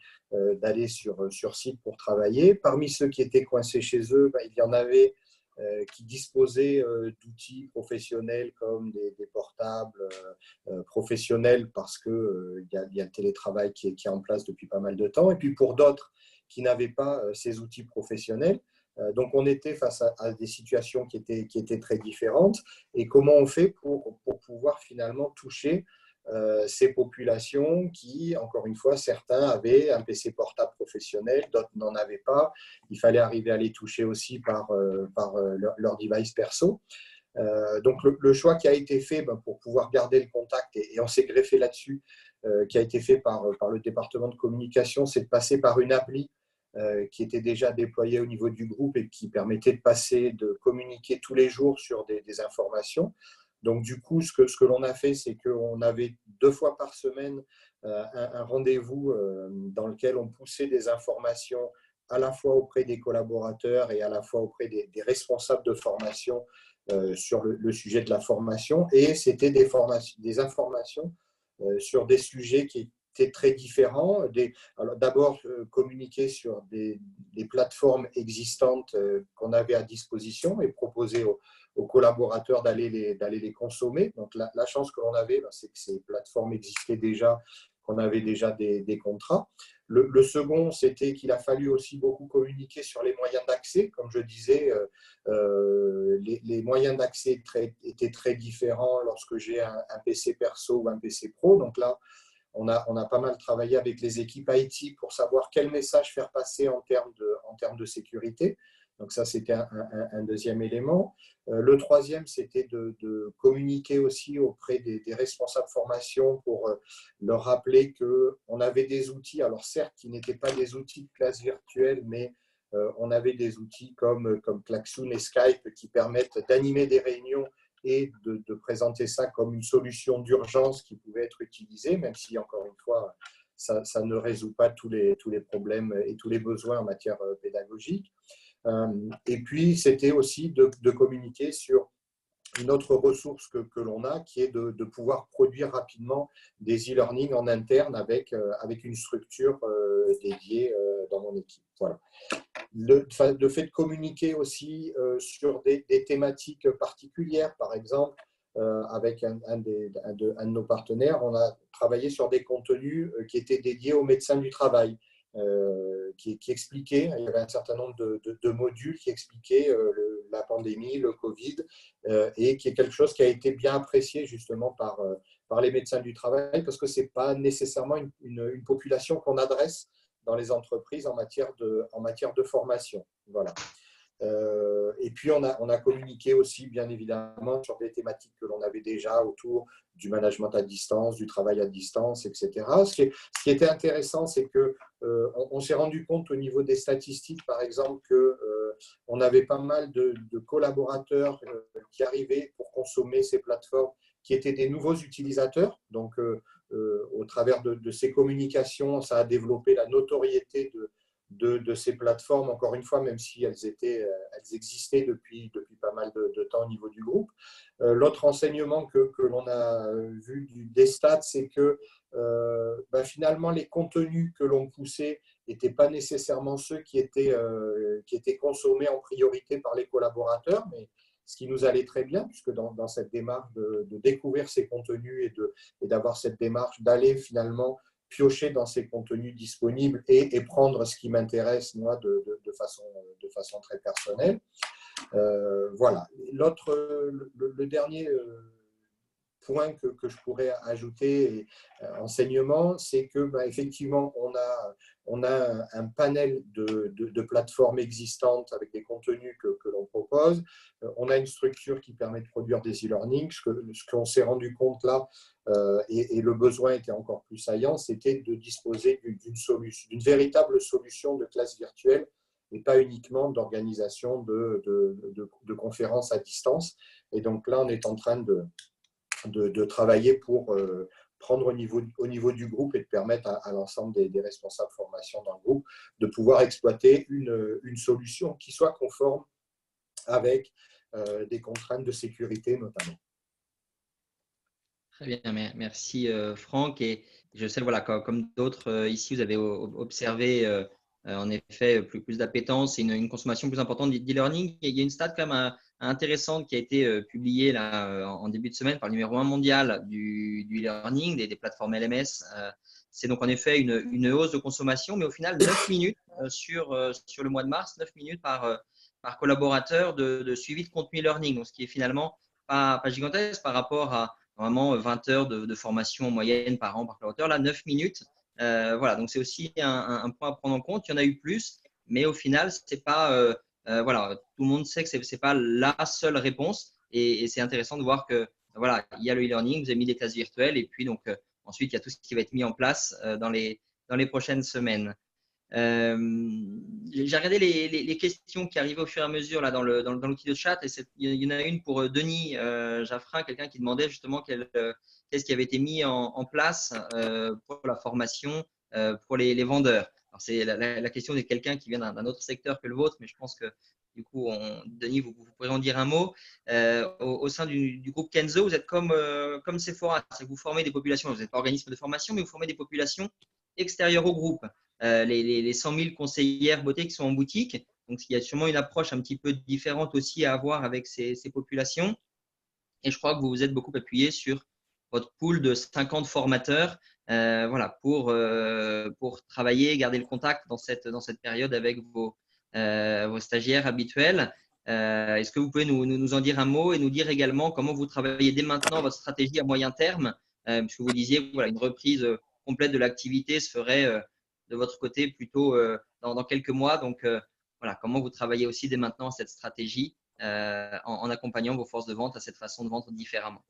d'aller sur site pour travailler. Parmi ceux qui étaient coincés chez eux, il y en avait qui disposaient d'outils professionnels comme des portables professionnels parce qu'il y a le télétravail qui est en place depuis pas mal de temps. Et puis pour d'autres qui n'avaient pas ces outils professionnels. Donc on était face à des situations qui étaient très différentes. Et comment on fait pour pouvoir finalement toucher ces populations qui, encore une fois, certains avaient un PC portable professionnel, d'autres n'en avaient pas. Il fallait arriver à les toucher aussi par leur device perso. Donc le choix qui a été fait pour pouvoir garder le contact, et on s'est greffé là-dessus, qui a été fait par le département de communication, c'est de passer par une appli qui était déjà déployée au niveau du groupe et qui permettait de communiquer tous les jours sur des informations. Donc, du coup, ce que l'on a fait, c'est qu'on avait 2 fois par semaine un rendez-vous dans lequel on poussait des informations à la fois auprès des collaborateurs et à la fois auprès des responsables de formation sur le sujet de la formation. Et c'était des informations sur des sujets qui étaient très différents. Alors, d'abord, communiquer sur des plateformes existantes qu'on avait à disposition et proposer aux collaborateurs d'aller les consommer. Donc, la chance que l'on avait, c'est que ces plateformes existaient déjà, qu'on avait déjà des contrats. Le second, c'était qu'il a fallu aussi beaucoup communiquer sur les moyens d'accès. Comme je disais, les moyens d'accès étaient très différents lorsque j'ai un PC perso ou un PC pro. Donc là, on a pas mal travaillé avec les équipes IT pour savoir quel message faire passer en termes de sécurité. Donc ça, c'était un deuxième élément. Le troisième, c'était de communiquer aussi auprès des responsables formation pour leur rappeler qu'on avait des outils, alors certes, qui n'étaient pas des outils de classe virtuelle, mais on avait des outils comme Klaxoon et Skype qui permettent d'animer des réunions et de présenter ça comme une solution d'urgence qui pouvait être utilisée, même si, encore une fois, ça ne résout pas tous les problèmes et tous les besoins en matière pédagogique. Et puis, c'était aussi de communiquer sur une autre ressource que l'on a, qui est de pouvoir produire rapidement des e-learning en interne avec une structure dédiée dans mon équipe. Voilà. Le fait de communiquer aussi sur des thématiques particulières, par exemple, avec un de nos partenaires, on a travaillé sur des contenus qui étaient dédiés aux médecins du travail, qui expliquaient, il y avait un certain nombre de modules qui expliquaient la pandémie, le Covid, et qui est quelque chose qui a été bien apprécié justement par les médecins du travail, parce que ce n'est pas nécessairement une population qu'on adresse dans les entreprises en matière de formation. Voilà. Et puis, on a communiqué aussi, bien évidemment, sur des thématiques que l'on avait déjà autour du management à distance, du travail à distance, etc. Ce qui était intéressant, c'est qu'on s'est rendu compte au niveau des statistiques, par exemple, qu'on avait pas mal de collaborateurs qui arrivaient pour consommer ces plateformes, qui étaient des nouveaux utilisateurs. Donc, au travers de ces communications, ça a développé la notoriété de ces plateformes, encore une fois, même si elles existaient depuis pas mal de temps au niveau du groupe. L'autre enseignement que l'on a vu des stats, c'est que finalement, les contenus que l'on poussait n'étaient pas nécessairement ceux qui étaient consommés en priorité par les collaborateurs, mais ce qui nous allait très bien, puisque dans cette démarche de découvrir ces contenus et d'avoir cette démarche d'aller finalement piocher dans ces contenus disponibles et prendre ce qui m'intéresse, moi, de façon très personnelle. Voilà. Le dernier point que je pourrais ajouter, enseignement, c'est que effectivement, on a un panel de plateformes existantes avec des contenus que l'on propose. On a une structure qui permet de produire des e-learning. Ce qu'on s'est rendu compte là, et le besoin était encore plus saillant, c'était de disposer d'une véritable solution de classe virtuelle et pas uniquement d'organisation de conférences à distance. Et donc là, on est en train de travailler pour prendre au niveau du groupe et de permettre à l'ensemble des responsables formation dans le groupe de pouvoir exploiter une solution qui soit conforme avec des contraintes de sécurité notamment. Très bien, merci Franck. Et je sais, voilà, comme d'autres ici, vous avez observé en effet plus d'appétence et une consommation plus importante d'e-learning. Il y a une stat quand même intéressante qui a été publiée là, en début de semaine par le numéro 1 mondial du e-learning, des plateformes LMS. C'est donc en effet une hausse de consommation, mais au final 9 minutes sur le mois de mars, 9 minutes par collaborateur de suivi de contenu e-learning, donc ce qui est finalement pas gigantesque par rapport à normalement 20 heures de formation en moyenne par an par collaborateur. Là, 9 minutes. Voilà, donc c'est aussi un point à prendre en compte. Il y en a eu plus, mais au final, c'est pas voilà, tout le monde sait que c'est pas la seule réponse, et c'est intéressant de voir que voilà, il y a le e-learning, vous avez mis des classes virtuelles, et puis donc ensuite il y a tout ce qui va être mis en place dans les prochaines semaines. J'ai regardé les questions qui arrivaient au fur et à mesure là, dans l'outil de chat, et il y en a une pour Denis Jaffrin, quelqu'un qui demandait justement qu'est-ce qui avait été mis en place pour la formation pour les vendeurs. Alors c'est la question de quelqu'un qui vient d'un autre secteur que le vôtre, mais je pense que du coup, Denis, vous pourrez en dire un mot. Au sein du groupe Kenzo, vous êtes comme Sephora, c'est que vous formez des populations, vous n'êtes pas organisme de formation, mais vous formez des populations extérieures au groupe. Les 100 000 conseillères beauté qui sont en boutique. Donc, il y a sûrement une approche un petit peu différente aussi à avoir avec ces populations. Et je crois que vous vous êtes beaucoup appuyé sur votre pool de 50 formateurs voilà, pour travailler, garder le contact dans cette période avec vos stagiaires habituels. Est-ce que vous pouvez nous en dire un mot et nous dire également comment vous travaillez dès maintenant votre stratégie à moyen terme, puisque vous disiez voilà, une reprise complète de l'activité se ferait de votre côté plutôt dans quelques mois. Donc, voilà, comment vous travaillez aussi dès maintenant cette stratégie en accompagnant vos forces de vente à cette façon de vendre différemment.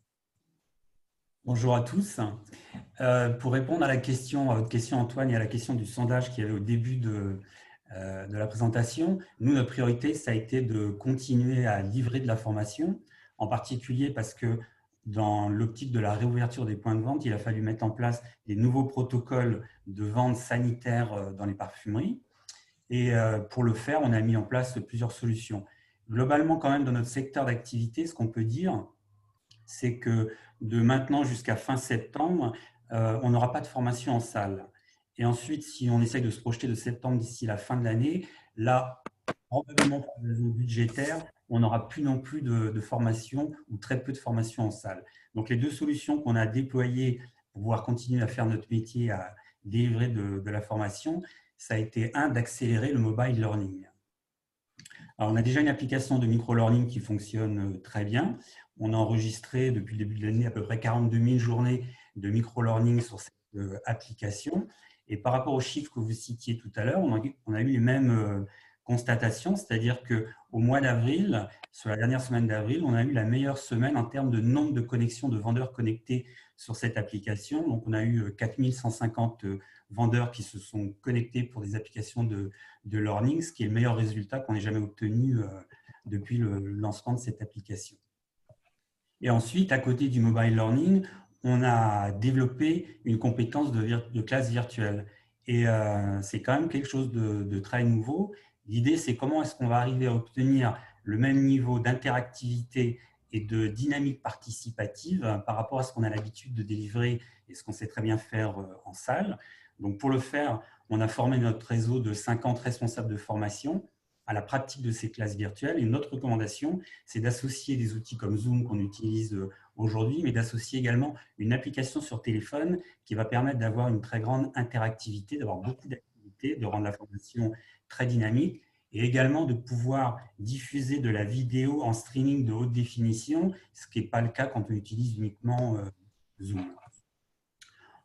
Bonjour à tous. Pour répondre à votre question Antoine, et à la question du sondage qu'il y avait au début de la présentation, nous, notre priorité, ça a été de continuer à livrer de la formation, en particulier parce que dans l'optique de la réouverture des points de vente, il a fallu mettre en place des nouveaux protocoles de vente sanitaire dans les parfumeries. Et pour le faire, on a mis en place plusieurs solutions. Globalement, quand même, dans notre secteur d'activité, ce qu'on peut dire, c'est que de maintenant jusqu'à fin septembre, on n'aura pas de formation en salle. Et ensuite, si on essaye de se projeter de septembre d'ici la fin de l'année, là, probablement pour des raisons budgétaires, on n'aura plus non plus de formation ou très peu de formation en salle. Donc, les deux solutions qu'on a déployées pour pouvoir continuer à faire notre métier, à délivrer de la formation, ça a été d'accélérer le mobile learning. Alors, on a déjà une application de micro-learning qui fonctionne très bien. On a enregistré depuis le début de l'année à peu près 42 000 journées de micro-learning sur cette application. Et par rapport aux chiffres que vous citiez tout à l'heure, on a eu les mêmes constatations, c'est-à-dire qu'au mois d'avril, sur la dernière semaine d'avril, on a eu la meilleure semaine en termes de nombre de connexions de vendeurs connectés sur cette application. Donc, on a eu 4150 vendeurs qui se sont connectés pour des applications de learning, ce qui est le meilleur résultat qu'on ait jamais obtenu depuis le lancement de cette application. Et ensuite, à côté du mobile learning, on a développé une compétence de classe virtuelle. Et c'est quand même quelque chose de très nouveau. L'idée, c'est comment est-ce qu'on va arriver à obtenir le même niveau d'interactivité et de dynamique participative par rapport à ce qu'on a l'habitude de délivrer et ce qu'on sait très bien faire en salle. Donc, pour le faire, on a formé notre réseau de 50 responsables de formation à la pratique de ces classes virtuelles. Et notre recommandation, c'est d'associer des outils comme Zoom qu'on utilise aujourd'hui, mais d'associer également une application sur téléphone qui va permettre d'avoir une très grande interactivité, d'avoir beaucoup d'activités, de rendre la formation très dynamique et également de pouvoir diffuser de la vidéo en streaming de haute définition, ce qui n'est pas le cas quand on utilise uniquement Zoom.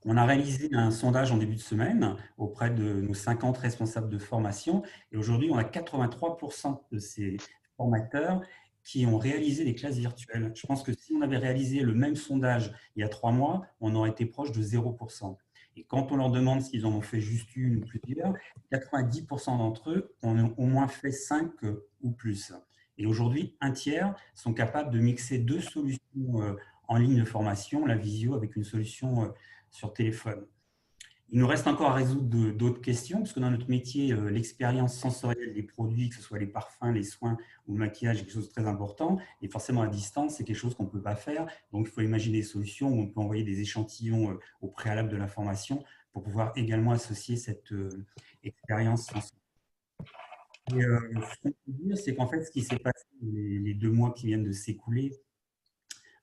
On a réalisé un sondage en début de semaine auprès de nos 50 responsables de formation et aujourd'hui, on a 83% de ces formateurs qui ont réalisé des classes virtuelles. Je pense que si on avait réalisé le même sondage il y a 3 mois, on aurait été proche de 0%. Et quand on leur demande s'ils en ont fait juste une ou plusieurs, 90% d'entre eux ont au moins fait 5 ou plus. Et aujourd'hui, un tiers sont capables de mixer 2 solutions en ligne de formation, la visio avec une solution sur téléphone. Il nous reste encore à résoudre d'autres questions, parce que dans notre métier, l'expérience sensorielle des produits, que ce soit les parfums, les soins ou le maquillage, est quelque chose de très important. Et forcément, à distance, c'est quelque chose qu'on ne peut pas faire. Donc, il faut imaginer des solutions où on peut envoyer des échantillons au préalable de la formation pour pouvoir également associer cette expérience sensorielle. Et ce qu'on peut dire, c'est qu'en fait, ce qui s'est passé les 2 mois qui viennent de s'écouler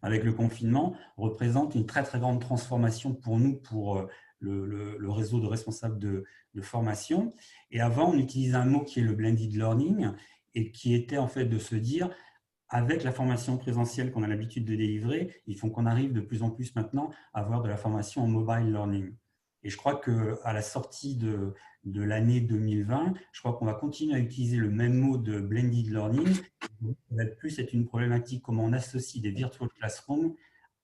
avec le confinement représente une très, très grande transformation pour nous, pour le réseau de responsables de formation. Et avant, on utilisait un mot qui est le blended learning et qui était en fait de se dire, avec la formation présentielle qu'on a l'habitude de délivrer, il faut qu'on arrive de plus en plus maintenant à avoir de la formation en mobile learning. Et je crois qu'à la sortie de l'année 2020, je crois qu'on va continuer à utiliser le même mot de blended learning. Ça va plus être une problématique comment on associe des virtual classrooms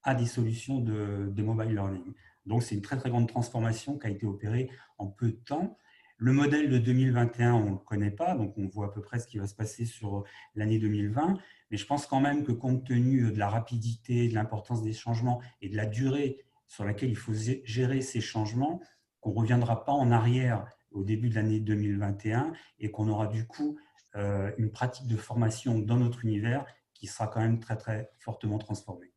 à des solutions de mobile learning. Donc, c'est une très, très grande transformation qui a été opérée en peu de temps. Le modèle de 2021, on ne le connaît pas, donc on voit à peu près ce qui va se passer sur l'année 2020. Mais je pense quand même que compte tenu de la rapidité, de l'importance des changements et de la durée sur laquelle il faut gérer ces changements, qu'on ne reviendra pas en arrière au début de l'année 2021 et qu'on aura du coup une pratique de formation dans notre univers qui sera quand même très, très fortement transformée.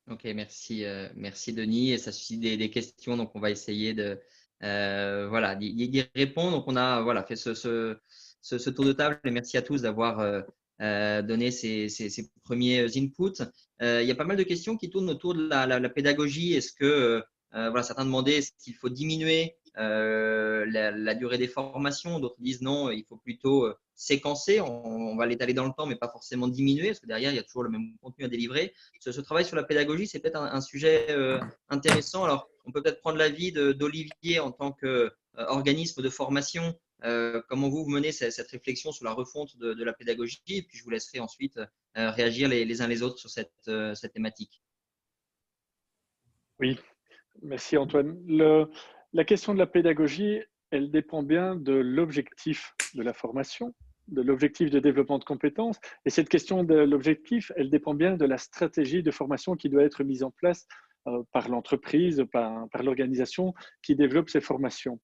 Ok, merci, merci Denis. Et ça suscite des questions, donc on va essayer voilà, d'y répondre. Donc on a fait ce tour de table et merci à tous d'avoir donné ces premiers inputs. Il y a pas mal de questions qui tournent autour de la pédagogie. Est-ce que certains demandaient est-ce qu'il faut diminuer la durée des formations, d'autres disent non, il faut plutôt séquencer, on va l'étaler dans le temps, mais pas forcément diminuer, parce que derrière, il y a toujours le même contenu à délivrer. Ce travail sur la pédagogie, c'est peut-être un sujet intéressant. Alors, on peut peut-être prendre l'avis d'Olivier en tant qu'organisme de formation. Comment vous menez cette réflexion sur la refonte de la pédagogie, et puis je vous laisserai ensuite réagir les uns les autres sur cette thématique. Oui, merci Antoine. La question de la pédagogie, elle dépend bien de l'objectif de la formation, de l'objectif de développement de compétences. Et cette question de l'objectif, elle dépend bien de la stratégie de formation qui doit être mise en place par l'entreprise, par l'organisation qui développe ces formations.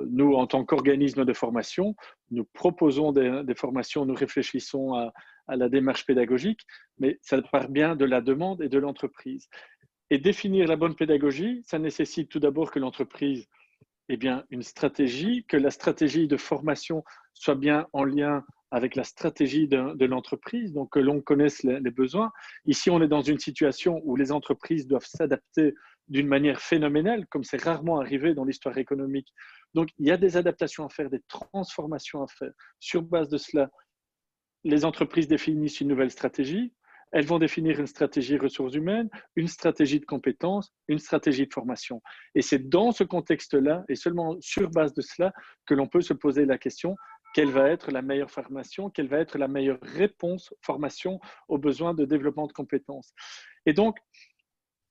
Nous, en tant qu'organisme de formation, nous proposons des formations, nous réfléchissons à la démarche pédagogique, mais ça part bien de la demande et de l'entreprise. Et définir la bonne pédagogie, ça nécessite tout d'abord que l'entreprise ait bien une stratégie, que la stratégie de formation soit bien en lien avec la stratégie de l'entreprise, donc que l'on connaisse les besoins. Ici, on est dans une situation où les entreprises doivent s'adapter d'une manière phénoménale, comme c'est rarement arrivé dans l'histoire économique. Donc, il y a des adaptations à faire, des transformations à faire. Sur base de cela, les entreprises définissent une nouvelle stratégie. Elles vont définir une stratégie ressources humaines, une stratégie de compétences, une stratégie de formation. Et c'est dans ce contexte-là, et seulement sur base de cela, que l'on peut se poser la question, quelle va être la meilleure formation, quelle va être la meilleure réponse formation aux besoins de développement de compétences. Et donc,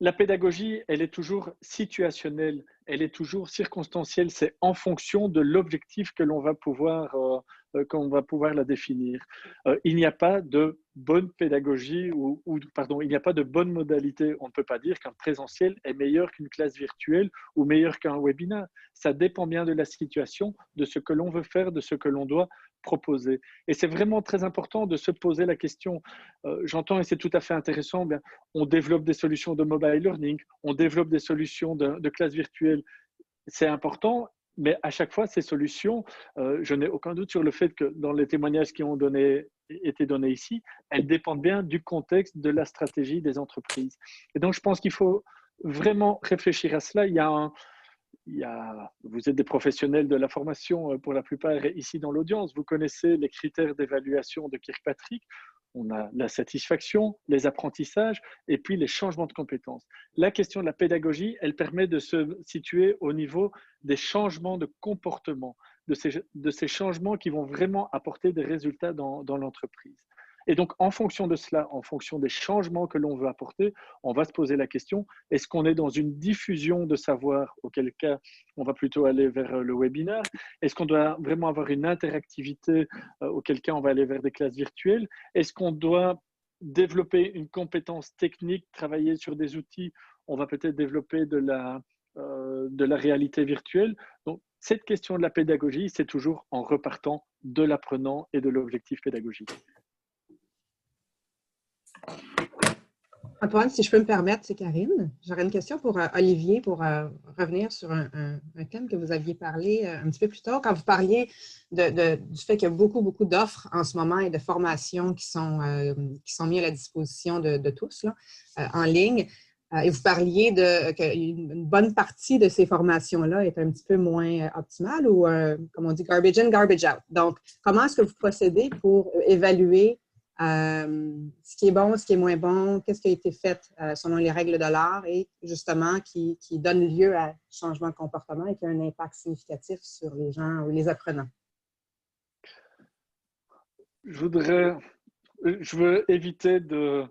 la pédagogie, elle est toujours situationnelle, elle est toujours circonstancielle, c'est en fonction de l'objectif que l'on va pouvoir la définir. Il n'y a pas de bonne pédagogie il n'y a pas de bonne modalité. On ne peut pas dire qu'un présentiel est meilleur qu'une classe virtuelle ou meilleur qu'un webinaire. Ça dépend bien de la situation, de ce que l'on veut faire, de ce que l'on doit proposer. Et c'est vraiment très important de se poser la question. J'entends, et c'est tout à fait intéressant, bien, on développe des solutions de mobile learning, on développe des solutions de classe virtuelle. C'est important, mais à chaque fois, ces solutions, je n'ai aucun doute sur le fait que dans les témoignages qui ont été donnés ici, elles dépendent bien du contexte, de la stratégie des entreprises. Et donc, je pense qu'il faut vraiment réfléchir à cela. Vous êtes des professionnels de la formation pour la plupart ici dans l'audience. Vous connaissez les critères d'évaluation de Kirkpatrick. On a la satisfaction, les apprentissages et puis les changements de compétences. La question de la pédagogie, elle permet de se situer au niveau des changements de comportement, de ces changements qui vont vraiment apporter des résultats dans l'entreprise. Et donc, en fonction de cela, en fonction des changements que l'on veut apporter, on va se poser la question, est-ce qu'on est dans une diffusion de savoir, auquel cas on va plutôt aller vers le webinaire? Est-ce qu'on doit vraiment avoir une interactivité, auquel cas on va aller vers des classes virtuelles? Est-ce qu'on doit développer une compétence technique, travailler sur des outils? On va peut-être développer de la réalité virtuelle. Donc, cette question de la pédagogie, c'est toujours en repartant de l'apprenant et de l'objectif pédagogique. Antoine, si je peux me permettre, c'est Karine. J'aurais une question pour Olivier pour revenir sur un thème que vous aviez parlé un petit peu plus tôt. Quand vous parliez du fait qu'il y a beaucoup d'offres en ce moment et de formations qui sont mises à la disposition de tous là, en ligne, et vous parliez qu'une bonne partie de ces formations-là est un petit peu moins optimale ou, comme on dit, garbage in, garbage out. Donc, comment est-ce que vous procédez pour évaluer ce qui est bon, ce qui est moins bon, qu'est-ce qui a été fait selon les règles de l'art et justement qui donne lieu à changement de comportement et qui a un impact significatif sur les gens ou les apprenants? Je veux éviter de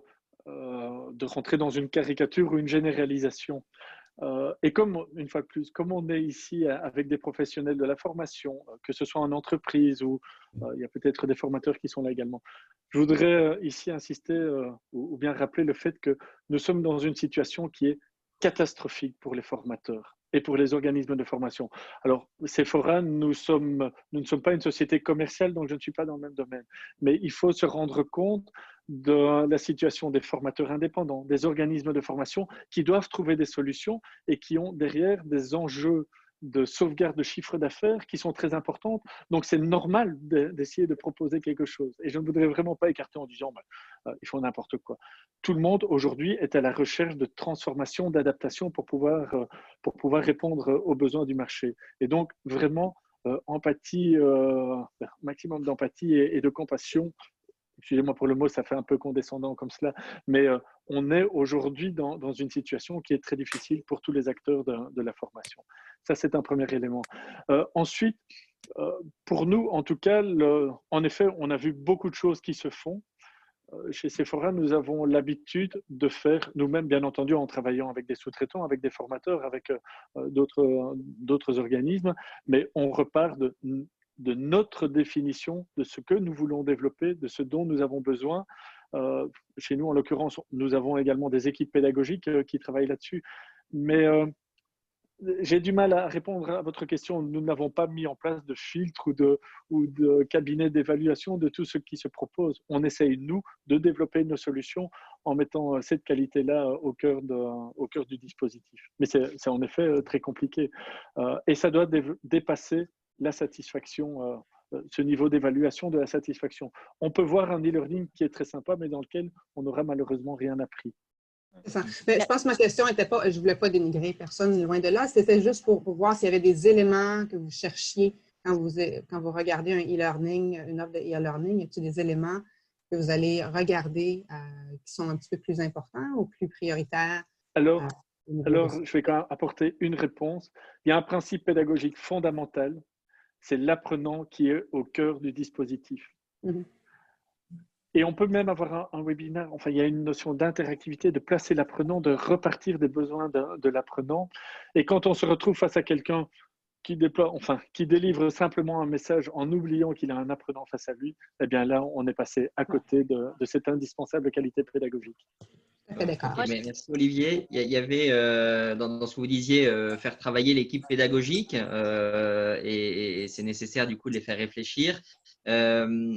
rentrer dans une caricature ou une généralisation. Et une fois de plus, comme on est ici avec des professionnels de la formation, que ce soit en entreprise ou il y a peut-être des formateurs qui sont là également, je voudrais ici insister ou bien rappeler le fait que nous sommes dans une situation qui est catastrophique pour les formateurs et pour les organismes de formation. Alors, Sephora, nous ne sommes pas une société commerciale, donc je ne suis pas dans le même domaine. Mais il faut se rendre compte de la situation des formateurs indépendants, des organismes de formation qui doivent trouver des solutions et qui ont derrière des enjeux de sauvegarde de chiffre d'affaires qui sont très importantes. Donc, c'est normal d'essayer de proposer quelque chose. Et je ne voudrais vraiment pas écarter en disant ils font n'importe quoi. Tout le monde, aujourd'hui, est à la recherche de transformation, d'adaptation pour pouvoir répondre aux besoins du marché. Et donc, vraiment, empathie, maximum d'empathie et de compassion. Excusez-moi pour le mot, ça fait un peu condescendant comme cela, mais on est aujourd'hui dans une situation qui est très difficile pour tous les acteurs de la formation. Ça, c'est un premier élément. Ensuite, pour nous, en tout cas, en effet, on a vu beaucoup de choses qui se font. Chez Sephora, nous avons l'habitude de faire nous-mêmes, bien entendu, en travaillant avec des sous-traitants, avec des formateurs, avec d'autres organismes, mais on repart de notre définition de ce que nous voulons développer, de ce dont nous avons besoin. Chez nous, en l'occurrence, nous avons également des équipes pédagogiques qui travaillent là-dessus. Mais j'ai du mal à répondre à votre question. Nous n'avons pas mis en place de filtre ou de cabinet d'évaluation de tout ce qui se propose. On essaye, nous, de développer nos solutions en mettant cette qualité-là au cœur du dispositif. Mais c'est en effet très compliqué. Et ça doit dépasser la satisfaction, ce niveau d'évaluation de la satisfaction. On peut voir un e-learning qui est très sympa, mais dans lequel on n'aura malheureusement rien appris. Mais je pense que ma question n'était pas, je ne voulais pas dénigrer personne, loin de là, c'était juste pour voir s'il y avait des éléments que vous cherchiez quand vous regardez un e-learning, une offre de e-learning. Y a-t-il des éléments que vous allez regarder qui sont un petit peu plus importants ou plus prioritaires? Alors, je vais quand même apporter une réponse. Il y a un principe pédagogique fondamental, c'est l'apprenant qui est au cœur du dispositif. Mm-hmm. Et on peut même avoir un webinaire, enfin il y a une notion d'interactivité, de placer l'apprenant, de repartir des besoins de l'apprenant. Et quand on se retrouve face à quelqu'un qui délivre simplement un message en oubliant qu'il a un apprenant face à lui, eh bien là, on est passé à côté de cette indispensable qualité pédagogique. D'accord. Merci Olivier. Il y avait dans ce que vous disiez, faire travailler l'équipe pédagogique et c'est nécessaire du coup de les faire réfléchir.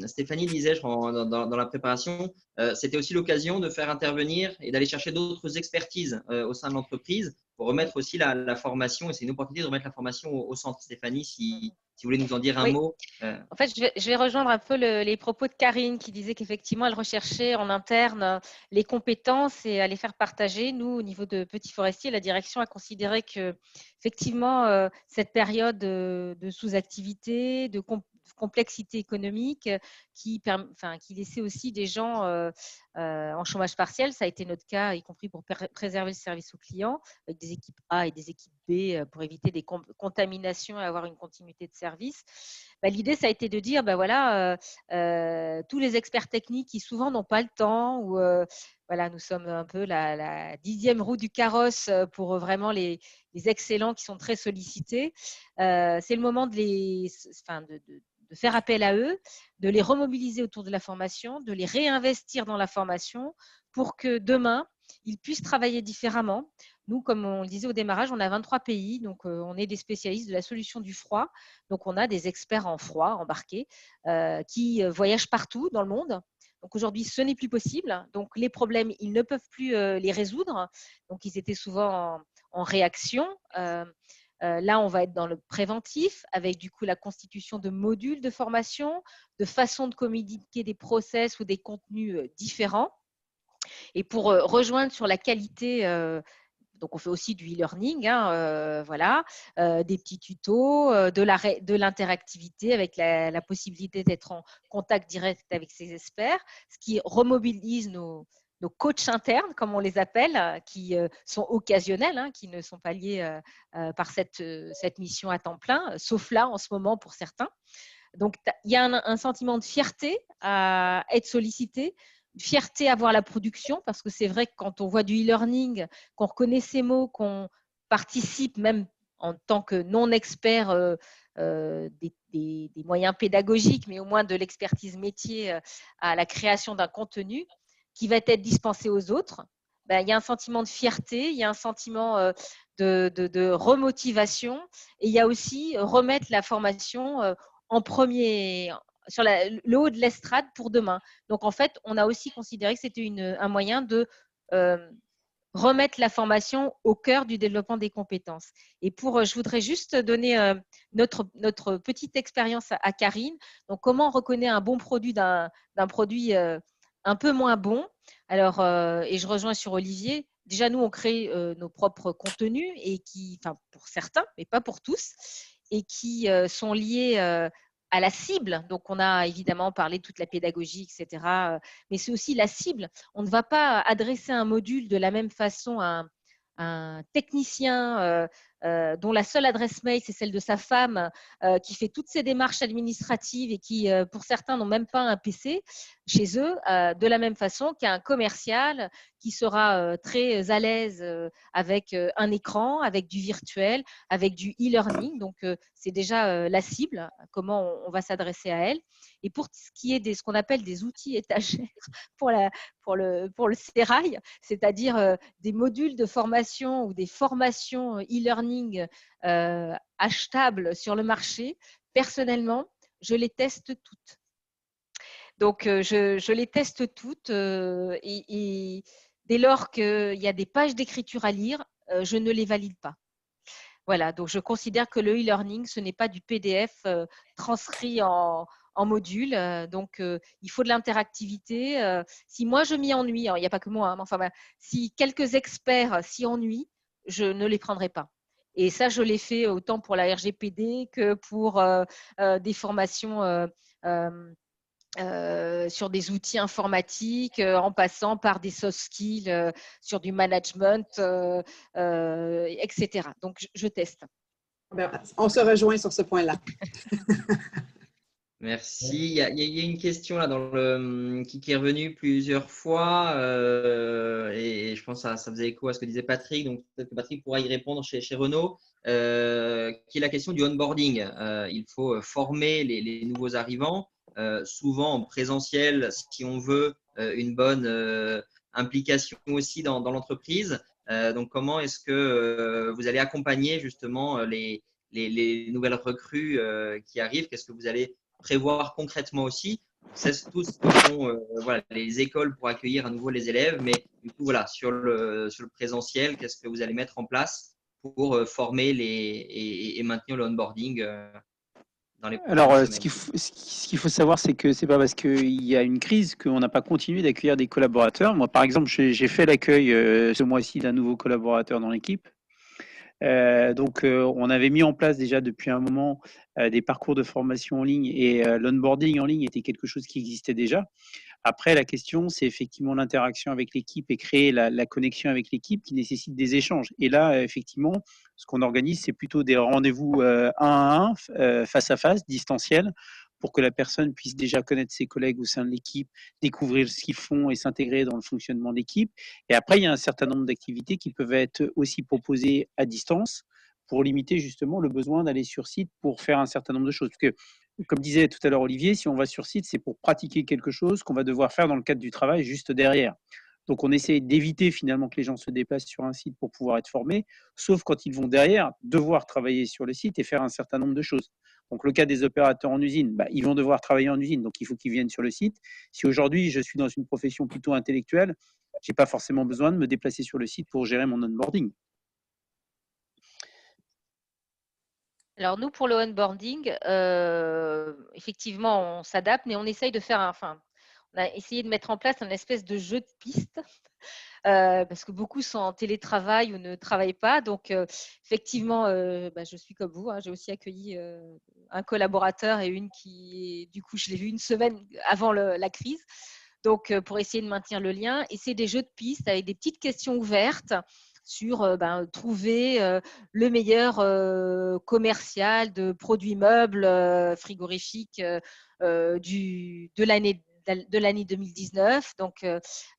Stéphanie disait, je crois, dans la préparation, c'était aussi l'occasion de faire intervenir et d'aller chercher d'autres expertises au sein de l'entreprise pour remettre aussi la formation, et c'est une opportunité de remettre la formation au centre. Stéphanie, si vous voulez nous en dire un mot. En fait, je vais rejoindre un peu les propos de Karine qui disait qu'effectivement, elle recherchait en interne les compétences et à les faire partager. Nous, au niveau de Petit Forestier, la direction a considéré que effectivement, cette période de sous-activité, de complexité économique qui laissait aussi des gens en chômage partiel. Ça a été notre cas, y compris pour préserver le service aux clients, avec des équipes A et des équipes B pour éviter des contaminations et avoir une continuité de service. L'idée, ça a été de dire, tous les experts techniques qui souvent n'ont pas le temps ou nous sommes un peu la 10e roue du carrosse pour vraiment les excellents qui sont très sollicités. C'est le moment de faire appel à eux, de les remobiliser autour de la formation, de les réinvestir dans la formation pour que demain, ils puissent travailler différemment. Nous, comme on le disait au démarrage, on a 23 pays, donc on est des spécialistes de la solution du froid. Donc, on a des experts en froid embarqués qui voyagent partout dans le monde. Donc, aujourd'hui, ce n'est plus possible. Donc, les problèmes, ils ne peuvent plus les résoudre. Donc, ils étaient souvent en réaction. Là, on va être dans le préventif avec du coup la constitution de modules de formation, de façons de communiquer des process ou des contenus différents. Et pour rejoindre sur la qualité, donc on fait aussi du e-learning, des petits tutos, de l'interactivité avec la possibilité d'être en contact direct avec ses experts, ce qui remobilise nos coachs internes, comme on les appelle, qui sont occasionnels, qui ne sont pas liés par cette mission à temps plein, sauf là en ce moment pour certains. Donc, il y a un sentiment de fierté à être sollicité, fierté à voir la production, parce que c'est vrai que quand on voit du e-learning, qu'on reconnaît ces mots, qu'on participe même en tant que non-expert des moyens pédagogiques, mais au moins de l'expertise métier à la création d'un contenu qui va être dispensé aux autres, il y a un sentiment de fierté, il y a un sentiment de remotivation et il y a aussi remettre la formation en premier, sur le haut de l'estrade pour demain. Donc, en fait, on a aussi considéré que c'était un moyen de remettre la formation au cœur du développement des compétences. Et je voudrais juste donner notre petite expérience à Karine. Donc, comment on reconnaît un bon produit d'un produit un peu moins bon. Alors, et je rejoins sur Olivier. Déjà, nous, on crée nos propres contenus et pour certains, mais pas pour tous, et qui sont liés à la cible. Donc, on a évidemment parlé de toute la pédagogie, etc. Mais c'est aussi la cible. On ne va pas adresser un module de la même façon à un technicien dont la seule adresse mail, c'est celle de sa femme, qui fait toutes ses démarches administratives et qui, pour certains, n'ont même pas un PC chez eux, de la même façon qu'un commercial qui sera très à l'aise avec un écran, avec du virtuel, avec du e-learning. Donc, c'est déjà la cible, comment on va s'adresser à elle. Et pour ce qui est de ce qu'on appelle des outils étagères pour le sérail, c'est-à-dire des modules de formation ou des formations e-learning e-learning achetables sur le marché, personnellement, je les teste toutes. Donc, je les teste toutes et dès lors qu'il y a des pages d'écriture à lire, je ne les valide pas. Voilà, donc je considère que le e-learning, ce n'est pas du PDF transcrit en module. Donc, il faut de l'interactivité. Si moi, je m'y ennuie, il n'y a pas que moi, hein, mais enfin, si quelques experts s'y ennuient, je ne les prendrai pas. Et ça, je l'ai fait autant pour la RGPD que pour des formations sur des outils informatiques, en passant par des soft skills, sur du management, etc. Donc, je teste. On se rejoint sur ce point-là. Merci. Il y a une question là qui est revenue plusieurs fois et je pense que ça faisait écho à ce que disait Patrick. Donc, peut-être que Patrick pourra y répondre chez Renault, qui est la question du onboarding. Il faut former les nouveaux arrivants, souvent en présentiel, si on veut une bonne implication aussi dans l'entreprise. Donc, comment est-ce que vous allez accompagner justement les nouvelles recrues qui arrivent? Qu'est-ce que vous allez prévoir concrètement aussi? On sait tous ce que font les écoles pour accueillir à nouveau les élèves, mais du coup, voilà, sur le présentiel, qu'est-ce que vous allez mettre en place pour former et maintenir le onboarding dans les prochaines Alors, semaines? ce qu'il faut savoir, c'est que c'est pas parce qu'il y a une crise qu'on n'a pas continué d'accueillir des collaborateurs. Moi, par exemple, j'ai fait l'accueil ce mois-ci d'un nouveau collaborateur dans l'équipe. Donc, on avait mis en place déjà depuis un moment des parcours de formation en ligne et l'onboarding en ligne était quelque chose qui existait déjà. Après, la question, c'est effectivement l'interaction avec l'équipe et créer la connexion avec l'équipe qui nécessite des échanges. Et là, effectivement, ce qu'on organise, c'est plutôt des rendez-vous un à un, face à face, distanciels, pour que la personne puisse déjà connaître ses collègues au sein de l'équipe, découvrir ce qu'ils font et s'intégrer dans le fonctionnement de l'équipe. Et après, il y a un certain nombre d'activités qui peuvent être aussi proposées à distance pour limiter justement le besoin d'aller sur site pour faire un certain nombre de choses. Parce que, comme disait tout à l'heure Olivier, si on va sur site, c'est pour pratiquer quelque chose qu'on va devoir faire dans le cadre du travail juste derrière. Donc, on essaie d'éviter finalement que les gens se déplacent sur un site pour pouvoir être formés, sauf quand ils vont derrière devoir travailler sur le site et faire un certain nombre de choses. Donc, le cas des opérateurs en usine, ils vont devoir travailler en usine, donc il faut qu'ils viennent sur le site. Si aujourd'hui, je suis dans une profession plutôt intellectuelle, je n'ai pas forcément besoin de me déplacer sur le site pour gérer mon onboarding. Alors, nous, pour le onboarding, effectivement, on s'adapte, mais on essaye de faire on a essayé de mettre en place un espèce de jeu de piste parce que beaucoup sont en télétravail ou ne travaillent pas. Donc, effectivement, je suis comme vous. Hein, j'ai aussi accueilli un collaborateur et une qui, du coup, je l'ai vu une semaine avant la crise. Donc, pour essayer de maintenir le lien. Et c'est des jeux de piste avec des petites questions ouvertes sur trouver le meilleur commercial de produits meubles frigorifiques de l'année 2019. Donc,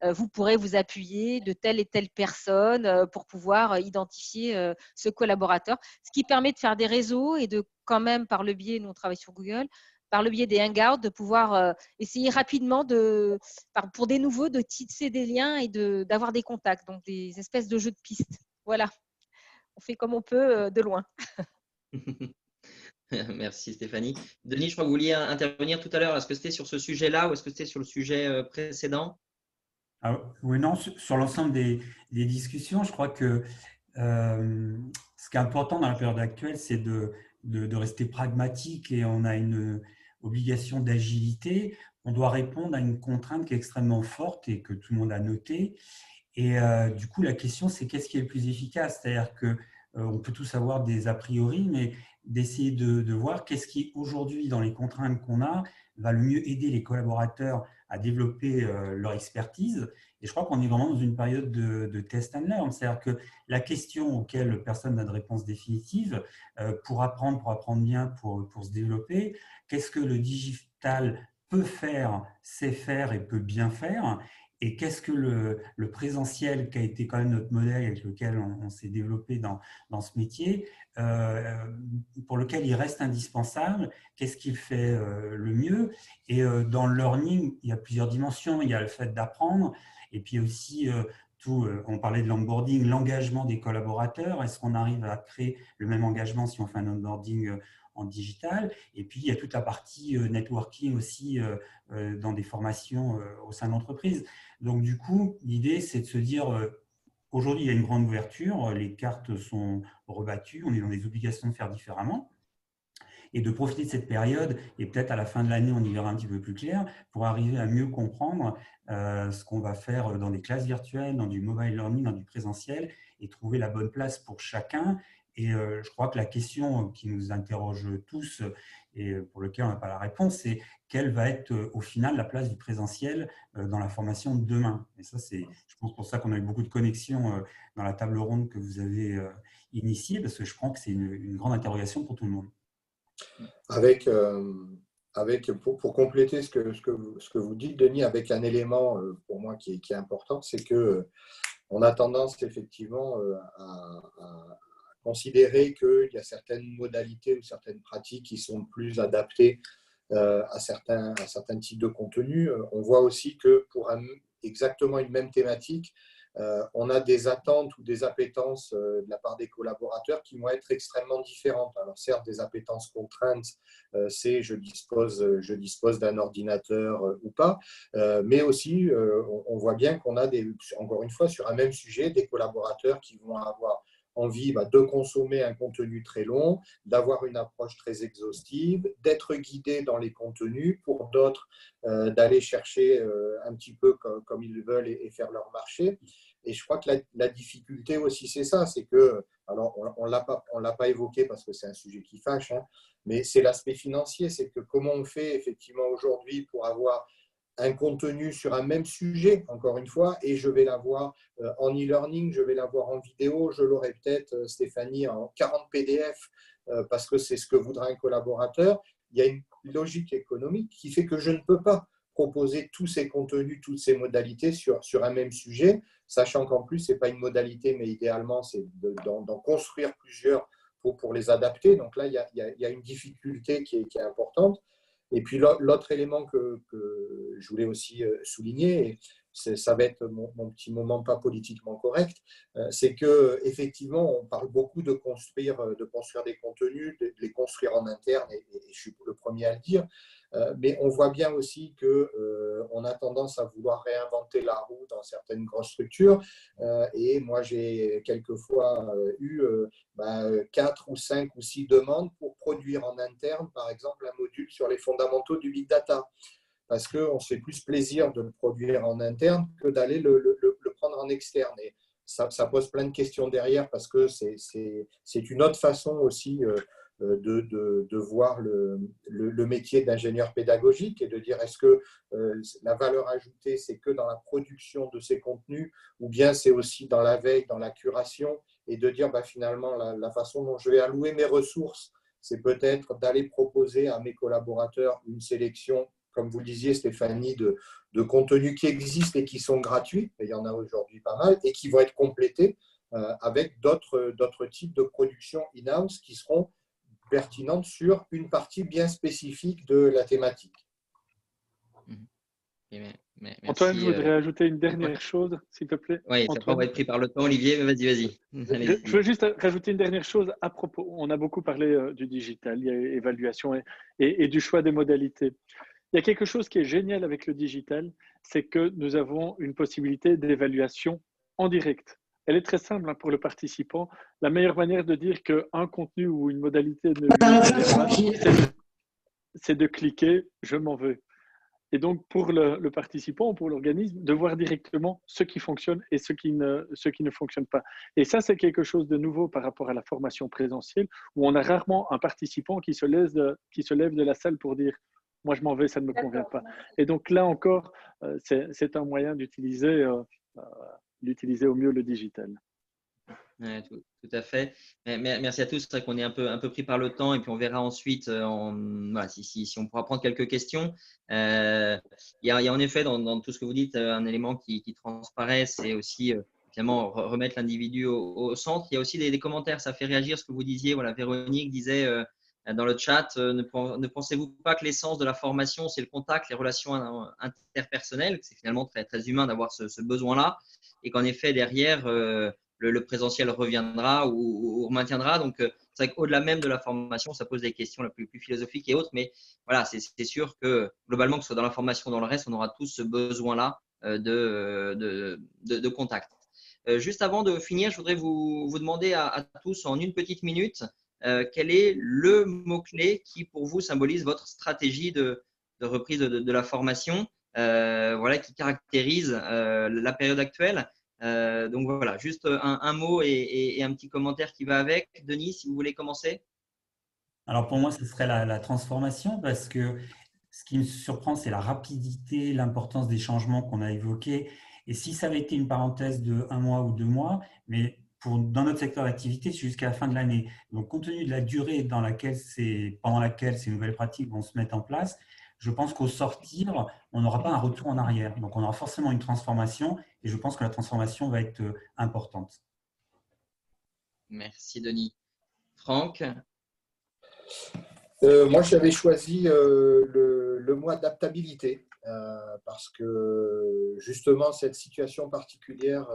vous pourrez vous appuyer de telle et telle personne pour pouvoir identifier ce collaborateur, ce qui permet de faire des réseaux et de quand même, par le biais, nous on travaille sur Google, par le biais des hangouts, de pouvoir essayer rapidement pour des nouveaux de tisser des liens et d'avoir des contacts, donc des espèces de jeux de pistes. Voilà, on fait comme on peut de loin. Merci Stéphanie. Denis, je crois que vous vouliez intervenir tout à l'heure. Est-ce que c'était sur ce sujet-là ou est-ce que c'était sur le sujet précédent? Oui, non, sur l'ensemble des discussions, je crois que ce qui est important dans la période actuelle, c'est de rester pragmatique et on a une obligation d'agilité. On doit répondre à une contrainte qui est extrêmement forte et que tout le monde a notée. Et du coup, la question, c'est qu'est-ce qui est le plus efficace? C'est-à-dire qu'on peut tous avoir des a priori, mais d'essayer de voir qu'est-ce qui, aujourd'hui, dans les contraintes qu'on a, va le mieux aider les collaborateurs à développer leur expertise. Et je crois qu'on est vraiment dans une période de test and learn. C'est-à-dire que la question auquel personne n'a de réponse définitive, pour apprendre bien, pour se développer, qu'est-ce que le digital peut faire, sait faire et peut bien faire? Et qu'est-ce que le présentiel, qui a été quand même notre modèle avec lequel on s'est développé dans ce métier, pour lequel il reste indispensable, qu'est-ce qu'il fait le mieux? Et dans le learning, il y a plusieurs dimensions. Il y a le fait d'apprendre et puis aussi surtout, on parlait de l'onboarding, l'engagement des collaborateurs. Est-ce qu'on arrive à créer le même engagement si on fait un onboarding en digital? Et puis, il y a toute la partie networking aussi dans des formations au sein de l'entreprise. Donc, du coup, l'idée, c'est de se dire, aujourd'hui, il y a une grande ouverture, les cartes sont rebattues, on est dans des obligations de faire différemment. Et de profiter de cette période, et peut-être à la fin de l'année, on y verra un petit peu plus clair, pour arriver à mieux comprendre ce qu'on va faire dans des classes virtuelles, dans du mobile learning, dans du présentiel, et trouver la bonne place pour chacun. Et je crois que la question qui nous interroge tous, et pour laquelle on n'a pas la réponse, c'est quelle va être au final la place du présentiel dans la formation de demain. Et ça, c'est, je pense, pour ça qu'on a eu beaucoup de connexions dans la table ronde que vous avez initiée, parce que je crois que c'est une grande interrogation pour tout le monde. Pour compléter ce que vous dites, Denis, avec un élément pour moi qui est important, c'est qu'on a tendance effectivement à considérer qu'il y a certaines modalités ou certaines pratiques qui sont plus adaptées à certains types de contenus. On voit aussi que pour exactement une même thématique, on a des attentes ou des appétences de la part des collaborateurs qui vont être extrêmement différentes. Alors certes, des appétences contraintes, c'est je dispose d'un ordinateur ou pas, mais aussi on voit bien qu'on a encore une fois sur un même sujet des collaborateurs qui vont avoir envie de consommer un contenu très long, d'avoir une approche très exhaustive, d'être guidé dans les contenus, pour d'autres d'aller chercher un petit peu comme ils veulent et faire leur marché. Et je crois que la difficulté aussi, c'est ça, c'est que, alors on l'a pas évoqué parce que c'est un sujet qui fâche, hein, mais c'est l'aspect financier, c'est que comment on fait effectivement aujourd'hui pour avoir un contenu sur un même sujet, encore une fois, et je vais l'avoir en e-learning, je vais l'avoir en vidéo, je l'aurai peut-être, Stéphanie, en 40 PDF, parce que c'est ce que voudra un collaborateur. Il y a une logique économique qui fait que je ne peux pas proposer tous ces contenus, toutes ces modalités sur un même sujet, sachant qu'en plus, ce n'est pas une modalité, mais idéalement, c'est d'en construire plusieurs pour les adapter. Donc là, il y a une difficulté qui est importante. Et puis l'autre élément que je voulais aussi souligner, et ça va être mon petit moment pas politiquement correct, c'est qu'effectivement, on parle beaucoup de construire des contenus, de les construire en interne, et je suis le premier à le dire, mais on voit bien aussi qu'on a tendance à vouloir réinventer la roue dans certaines grosses structures, et moi j'ai quelquefois eu 4 ou 5 ou 6 demandes pour produire en interne, par exemple, un module sur les fondamentaux du big data, parce qu'on se fait plus plaisir de le produire en interne que d'aller le prendre en externe. Et ça pose plein de questions derrière, parce que c'est une autre façon aussi de voir le métier d'ingénieur pédagogique, et de dire est-ce que la valeur ajoutée, c'est que dans la production de ces contenus, ou bien c'est aussi dans la veille, dans la curation, et de dire finalement la façon dont je vais allouer mes ressources, c'est peut-être d'aller proposer à mes collaborateurs une sélection, comme vous le disiez Stéphanie, de contenus qui existent et qui sont gratuits, et il y en a aujourd'hui pas mal, et qui vont être complétés avec d'autres types de production in-house qui seront pertinentes sur une partie bien spécifique de la thématique. Merci, Antoine, je voudrais ajouter une dernière chose, s'il te plaît. Oui, ça va être pris par le temps, Olivier, mais vas-y. Je veux juste rajouter une dernière chose à propos. On a beaucoup parlé du digital, il y a évaluation et du choix des modalités. Il y a quelque chose qui est génial avec le digital, c'est que nous avons une possibilité d'évaluation en direct. Elle est très simple pour le participant. La meilleure manière de dire qu'un contenu ou une modalité ne lui convient pas, c'est de cliquer « je m'en vais ». Et donc, pour le participant ou pour l'organisme, de voir directement ce qui fonctionne et ce qui ne fonctionne pas. Et ça, c'est quelque chose de nouveau par rapport à la formation présentielle, où on a rarement un participant qui se lève de la salle pour dire « moi, je m'en vais, ça ne me convient pas ». Et donc, là encore, c'est un moyen d'utiliser au mieux le digital. Ouais, tout à fait. Merci à tous. C'est vrai qu'on est un peu pris par le temps, et puis on verra ensuite si on pourra prendre quelques questions. Il y a en effet dans tout ce que vous dites un élément qui transparaît, c'est aussi finalement remettre l'individu au centre. Il y a aussi des commentaires, ça fait réagir ce que vous disiez. Voilà, Véronique disait dans le chat, ne pensez-vous pas que l'essence de la formation, c'est le contact, les relations interpersonnelles? C'est finalement très, très humain d'avoir ce besoin-là. et qu'en effet, derrière, le présentiel reviendra ou maintiendra. Donc, c'est vrai qu'au-delà même de la formation, ça pose des questions la plus philosophiques et autres. Mais voilà, c'est sûr que globalement, que ce soit dans la formation ou dans le reste, on aura tous ce besoin-là de contact. Juste avant de finir, je voudrais vous demander à tous en une petite minute quel est le mot-clé qui, pour vous, symbolise votre stratégie de reprise de la formation, voilà, qui caractérise la période actuelle. Donc voilà, juste un mot et un petit commentaire qui va avec. Denis, si vous voulez commencer. Alors pour moi, ce serait la transformation parce que ce qui me surprend, c'est la rapidité, l'importance des changements qu'on a évoqués. Et si ça avait été une parenthèse de 1 mois ou 2 mois, mais dans notre secteur d'activité, c'est jusqu'à la fin de l'année. Donc, compte tenu de la durée pendant laquelle ces nouvelles pratiques vont se mettre en place, je pense qu'au sortir, on n'aura pas un retour en arrière. Donc, on aura forcément une transformation et je pense que la transformation va être importante. Merci, Denis. Franck? Moi, j'avais choisi le mot adaptabilité parce que justement, cette situation particulière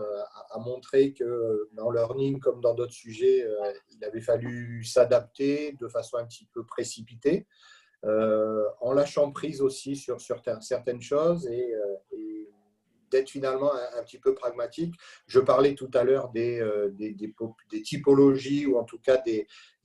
a montré que dans le learning, comme dans d'autres sujets, il avait fallu s'adapter de façon un petit peu précipitée, en lâchant prise aussi sur certaines choses et d'être finalement un petit peu pragmatique. Je parlais tout à l'heure des typologies ou en tout cas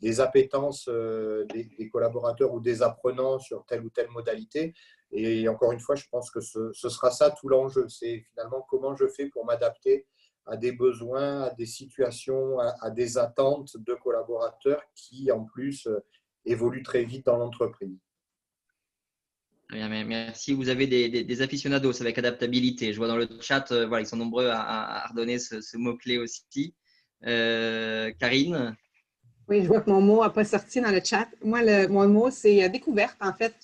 des appétences des collaborateurs ou des apprenants sur telle ou telle modalité. Et encore une fois, je pense que ce sera ça tout l'enjeu. C'est finalement comment je fais pour m'adapter à des besoins, à des situations, à des attentes de collaborateurs qui, en plus, évoluent très vite dans l'entreprise. Bien, merci. Vous avez des aficionados avec adaptabilité. Je vois dans le chat, voilà, ils sont nombreux à redonner ce mot-clé aussi. Karine? Oui, je vois que mon mot n'a pas sorti dans le chat. Moi, mon mot, c'est découverte. En fait,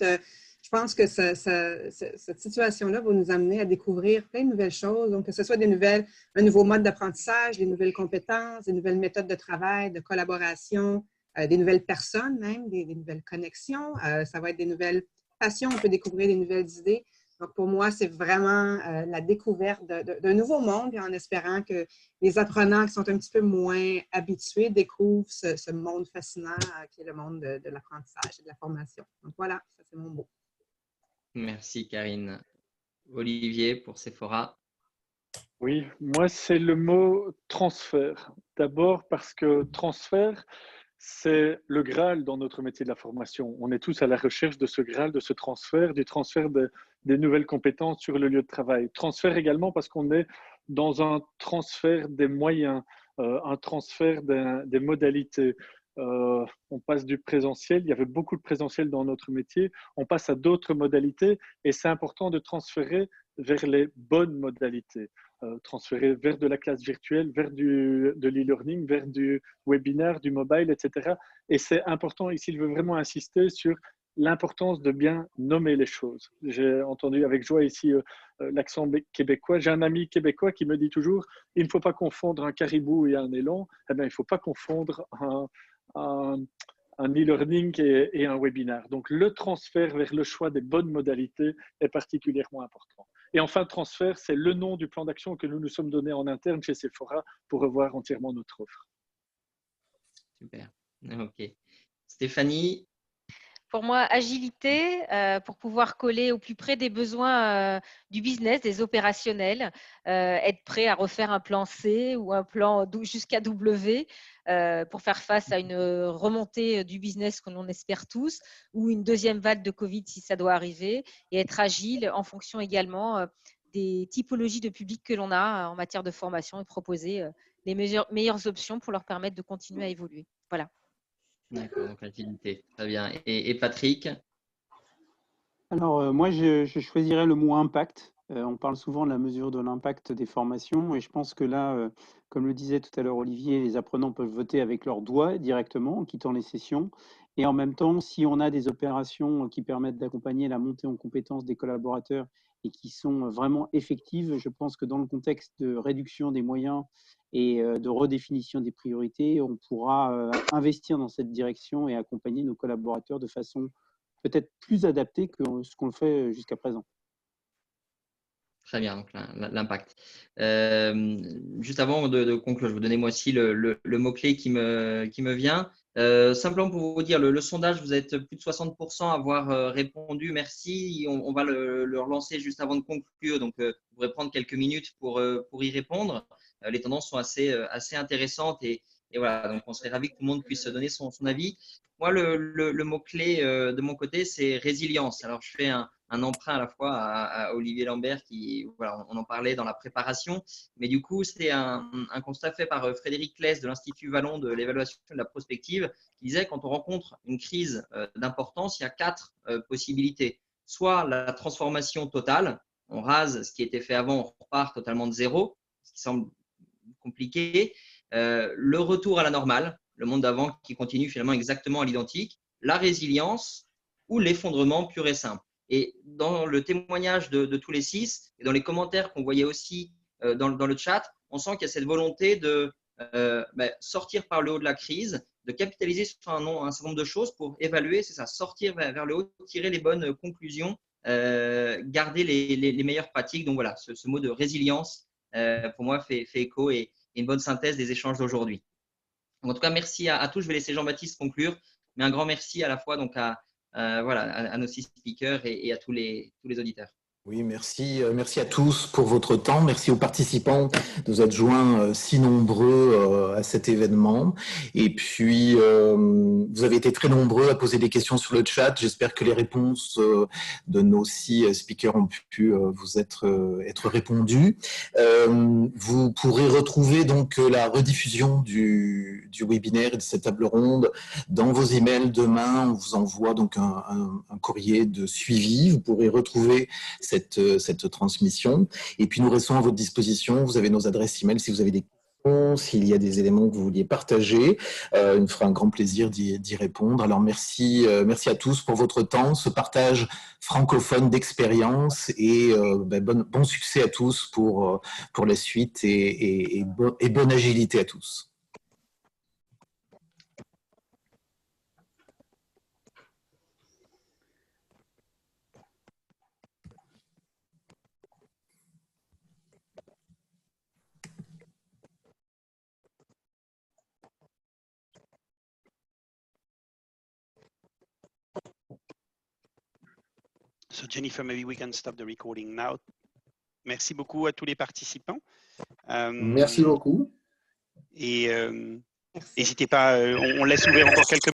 je pense que cette situation-là va nous amener à découvrir plein de nouvelles choses. Donc, que ce soit un nouveau mode d'apprentissage, des nouvelles compétences, des nouvelles méthodes de travail, de collaboration, des nouvelles personnes même, des nouvelles connexions. Ça va être des nouvelles passions. On peut découvrir des nouvelles idées. Donc, pour moi, c'est vraiment la découverte d'un nouveau monde, et en espérant que les apprenants qui sont un petit peu moins habitués découvrent ce monde fascinant qui est le monde de l'apprentissage et de la formation. Donc, voilà, ça, c'est mon mot. Merci, Karine. Olivier, pour Sephora. Oui, moi, c'est le mot transfert. D'abord parce que transfert, c'est le Graal dans notre métier de la formation. On est tous à la recherche de ce Graal, de ce transfert, du transfert des nouvelles compétences sur le lieu de travail. Transfert également parce qu'on est dans un transfert des moyens, un transfert des modalités. On passe du présentiel, il y avait beaucoup de présentiel dans notre métier, on passe à d'autres modalités et c'est important de transférer vers les bonnes modalités. Transférer vers de la classe virtuelle, vers de l'e-learning, vers du webinaire, du mobile, etc. Et c'est important ici, je veux vraiment insister sur l'importance de bien nommer les choses. J'ai entendu avec joie ici l'accent québécois. J'ai un ami québécois qui me dit toujours, il ne faut pas confondre un caribou et un élan. Eh bien, il ne faut pas confondre un e-learning et un webinaire. Donc, le transfert vers le choix des bonnes modalités est particulièrement important. Et enfin, transfert, c'est le nom du plan d'action que nous nous sommes donné en interne chez Sephora pour revoir entièrement notre offre. Super. OK. Stéphanie? Pour moi, agilité pour pouvoir coller au plus près des besoins du business, des opérationnels, être prêt à refaire un plan C ou un plan jusqu'à W pour faire face à une remontée du business que l'on espère tous ou une deuxième vague de Covid si ça doit arriver, et être agile en fonction également des typologies de public que l'on a en matière de formation et proposer les meilleures options pour leur permettre de continuer à évoluer. Voilà. D'accord, donc l'agilité. Très bien. Et Patrick? Alors, moi, je choisirais le mot impact. On parle souvent de la mesure de l'impact des formations et je pense que là, comme le disait tout à l'heure Olivier, les apprenants peuvent voter avec leurs doigts directement en quittant les sessions. Et en même temps, si on a des opérations qui permettent d'accompagner la montée en compétences des collaborateurs et qui sont vraiment effectives, je pense que dans le contexte de réduction des moyens et de redéfinition des priorités, on pourra investir dans cette direction et accompagner nos collaborateurs de façon peut-être plus adapté que ce qu'on le fait jusqu'à présent. Très bien, donc l'impact. Juste avant de conclure, je vais vous donner moi aussi le mot-clé qui me vient. Simplement pour vous dire, le sondage, vous êtes plus de 60% à avoir répondu. Merci. On va le relancer juste avant de conclure. Donc, vous pourrez prendre quelques minutes pour y répondre. Les tendances sont assez intéressantes et voilà, donc on serait ravis que tout le monde puisse donner son avis. Moi, le mot-clé de mon côté, c'est résilience. Alors, je fais un emprunt à la fois à Olivier Lambert, qui, voilà, on en parlait dans la préparation, mais du coup, c'est un constat fait par Frédéric Claes de l'Institut Vallon de l'évaluation de la prospective, qui disait quand on rencontre une crise d'importance, il y a 4 possibilités. Soit la transformation totale, on rase ce qui était fait avant, on repart totalement de zéro, ce qui semble compliqué. Le retour à la normale, le monde d'avant qui continue finalement exactement à l'identique, la résilience ou l'effondrement pur et simple. Et dans le témoignage de tous les 6 et dans les commentaires qu'on voyait aussi dans le chat, on sent qu'il y a cette volonté de sortir par le haut de la crise, de capitaliser sur un certain nombre de choses pour évaluer, c'est ça, sortir vers le haut, tirer les bonnes conclusions, garder les meilleures pratiques. Donc voilà, ce mot de résilience, pour moi, fait écho et une bonne synthèse des échanges d'aujourd'hui. En tout cas, merci à tous. Je vais laisser Jean-Baptiste conclure, mais un grand merci à la fois donc à nos 6 speakers et à tous les auditeurs. Oui, merci à tous pour votre temps. Merci aux participants de vous être joints si nombreux à cet événement. Et puis, vous avez été très nombreux à poser des questions sur le chat. J'espère que les réponses de nos 6 speakers ont pu vous être répondues. Vous pourrez retrouver donc la rediffusion du webinaire et de cette table ronde dans vos emails demain. On vous envoie donc un courrier de suivi. Vous pourrez retrouver cette transmission. Et puis, nous restons à votre disposition. Vous avez nos adresses email si vous avez des questions, s'il y a des éléments que vous vouliez partager. Il me fera un grand plaisir d'y répondre. Alors, merci à tous pour votre temps, ce partage francophone d'expérience et bon succès à tous pour la suite et bonne agilité à tous. So Jennifer, maybe we can stop the recording now. Merci beaucoup à tous les participants. Merci beaucoup. Et n'hésitez pas, on laisse ouvert encore quelques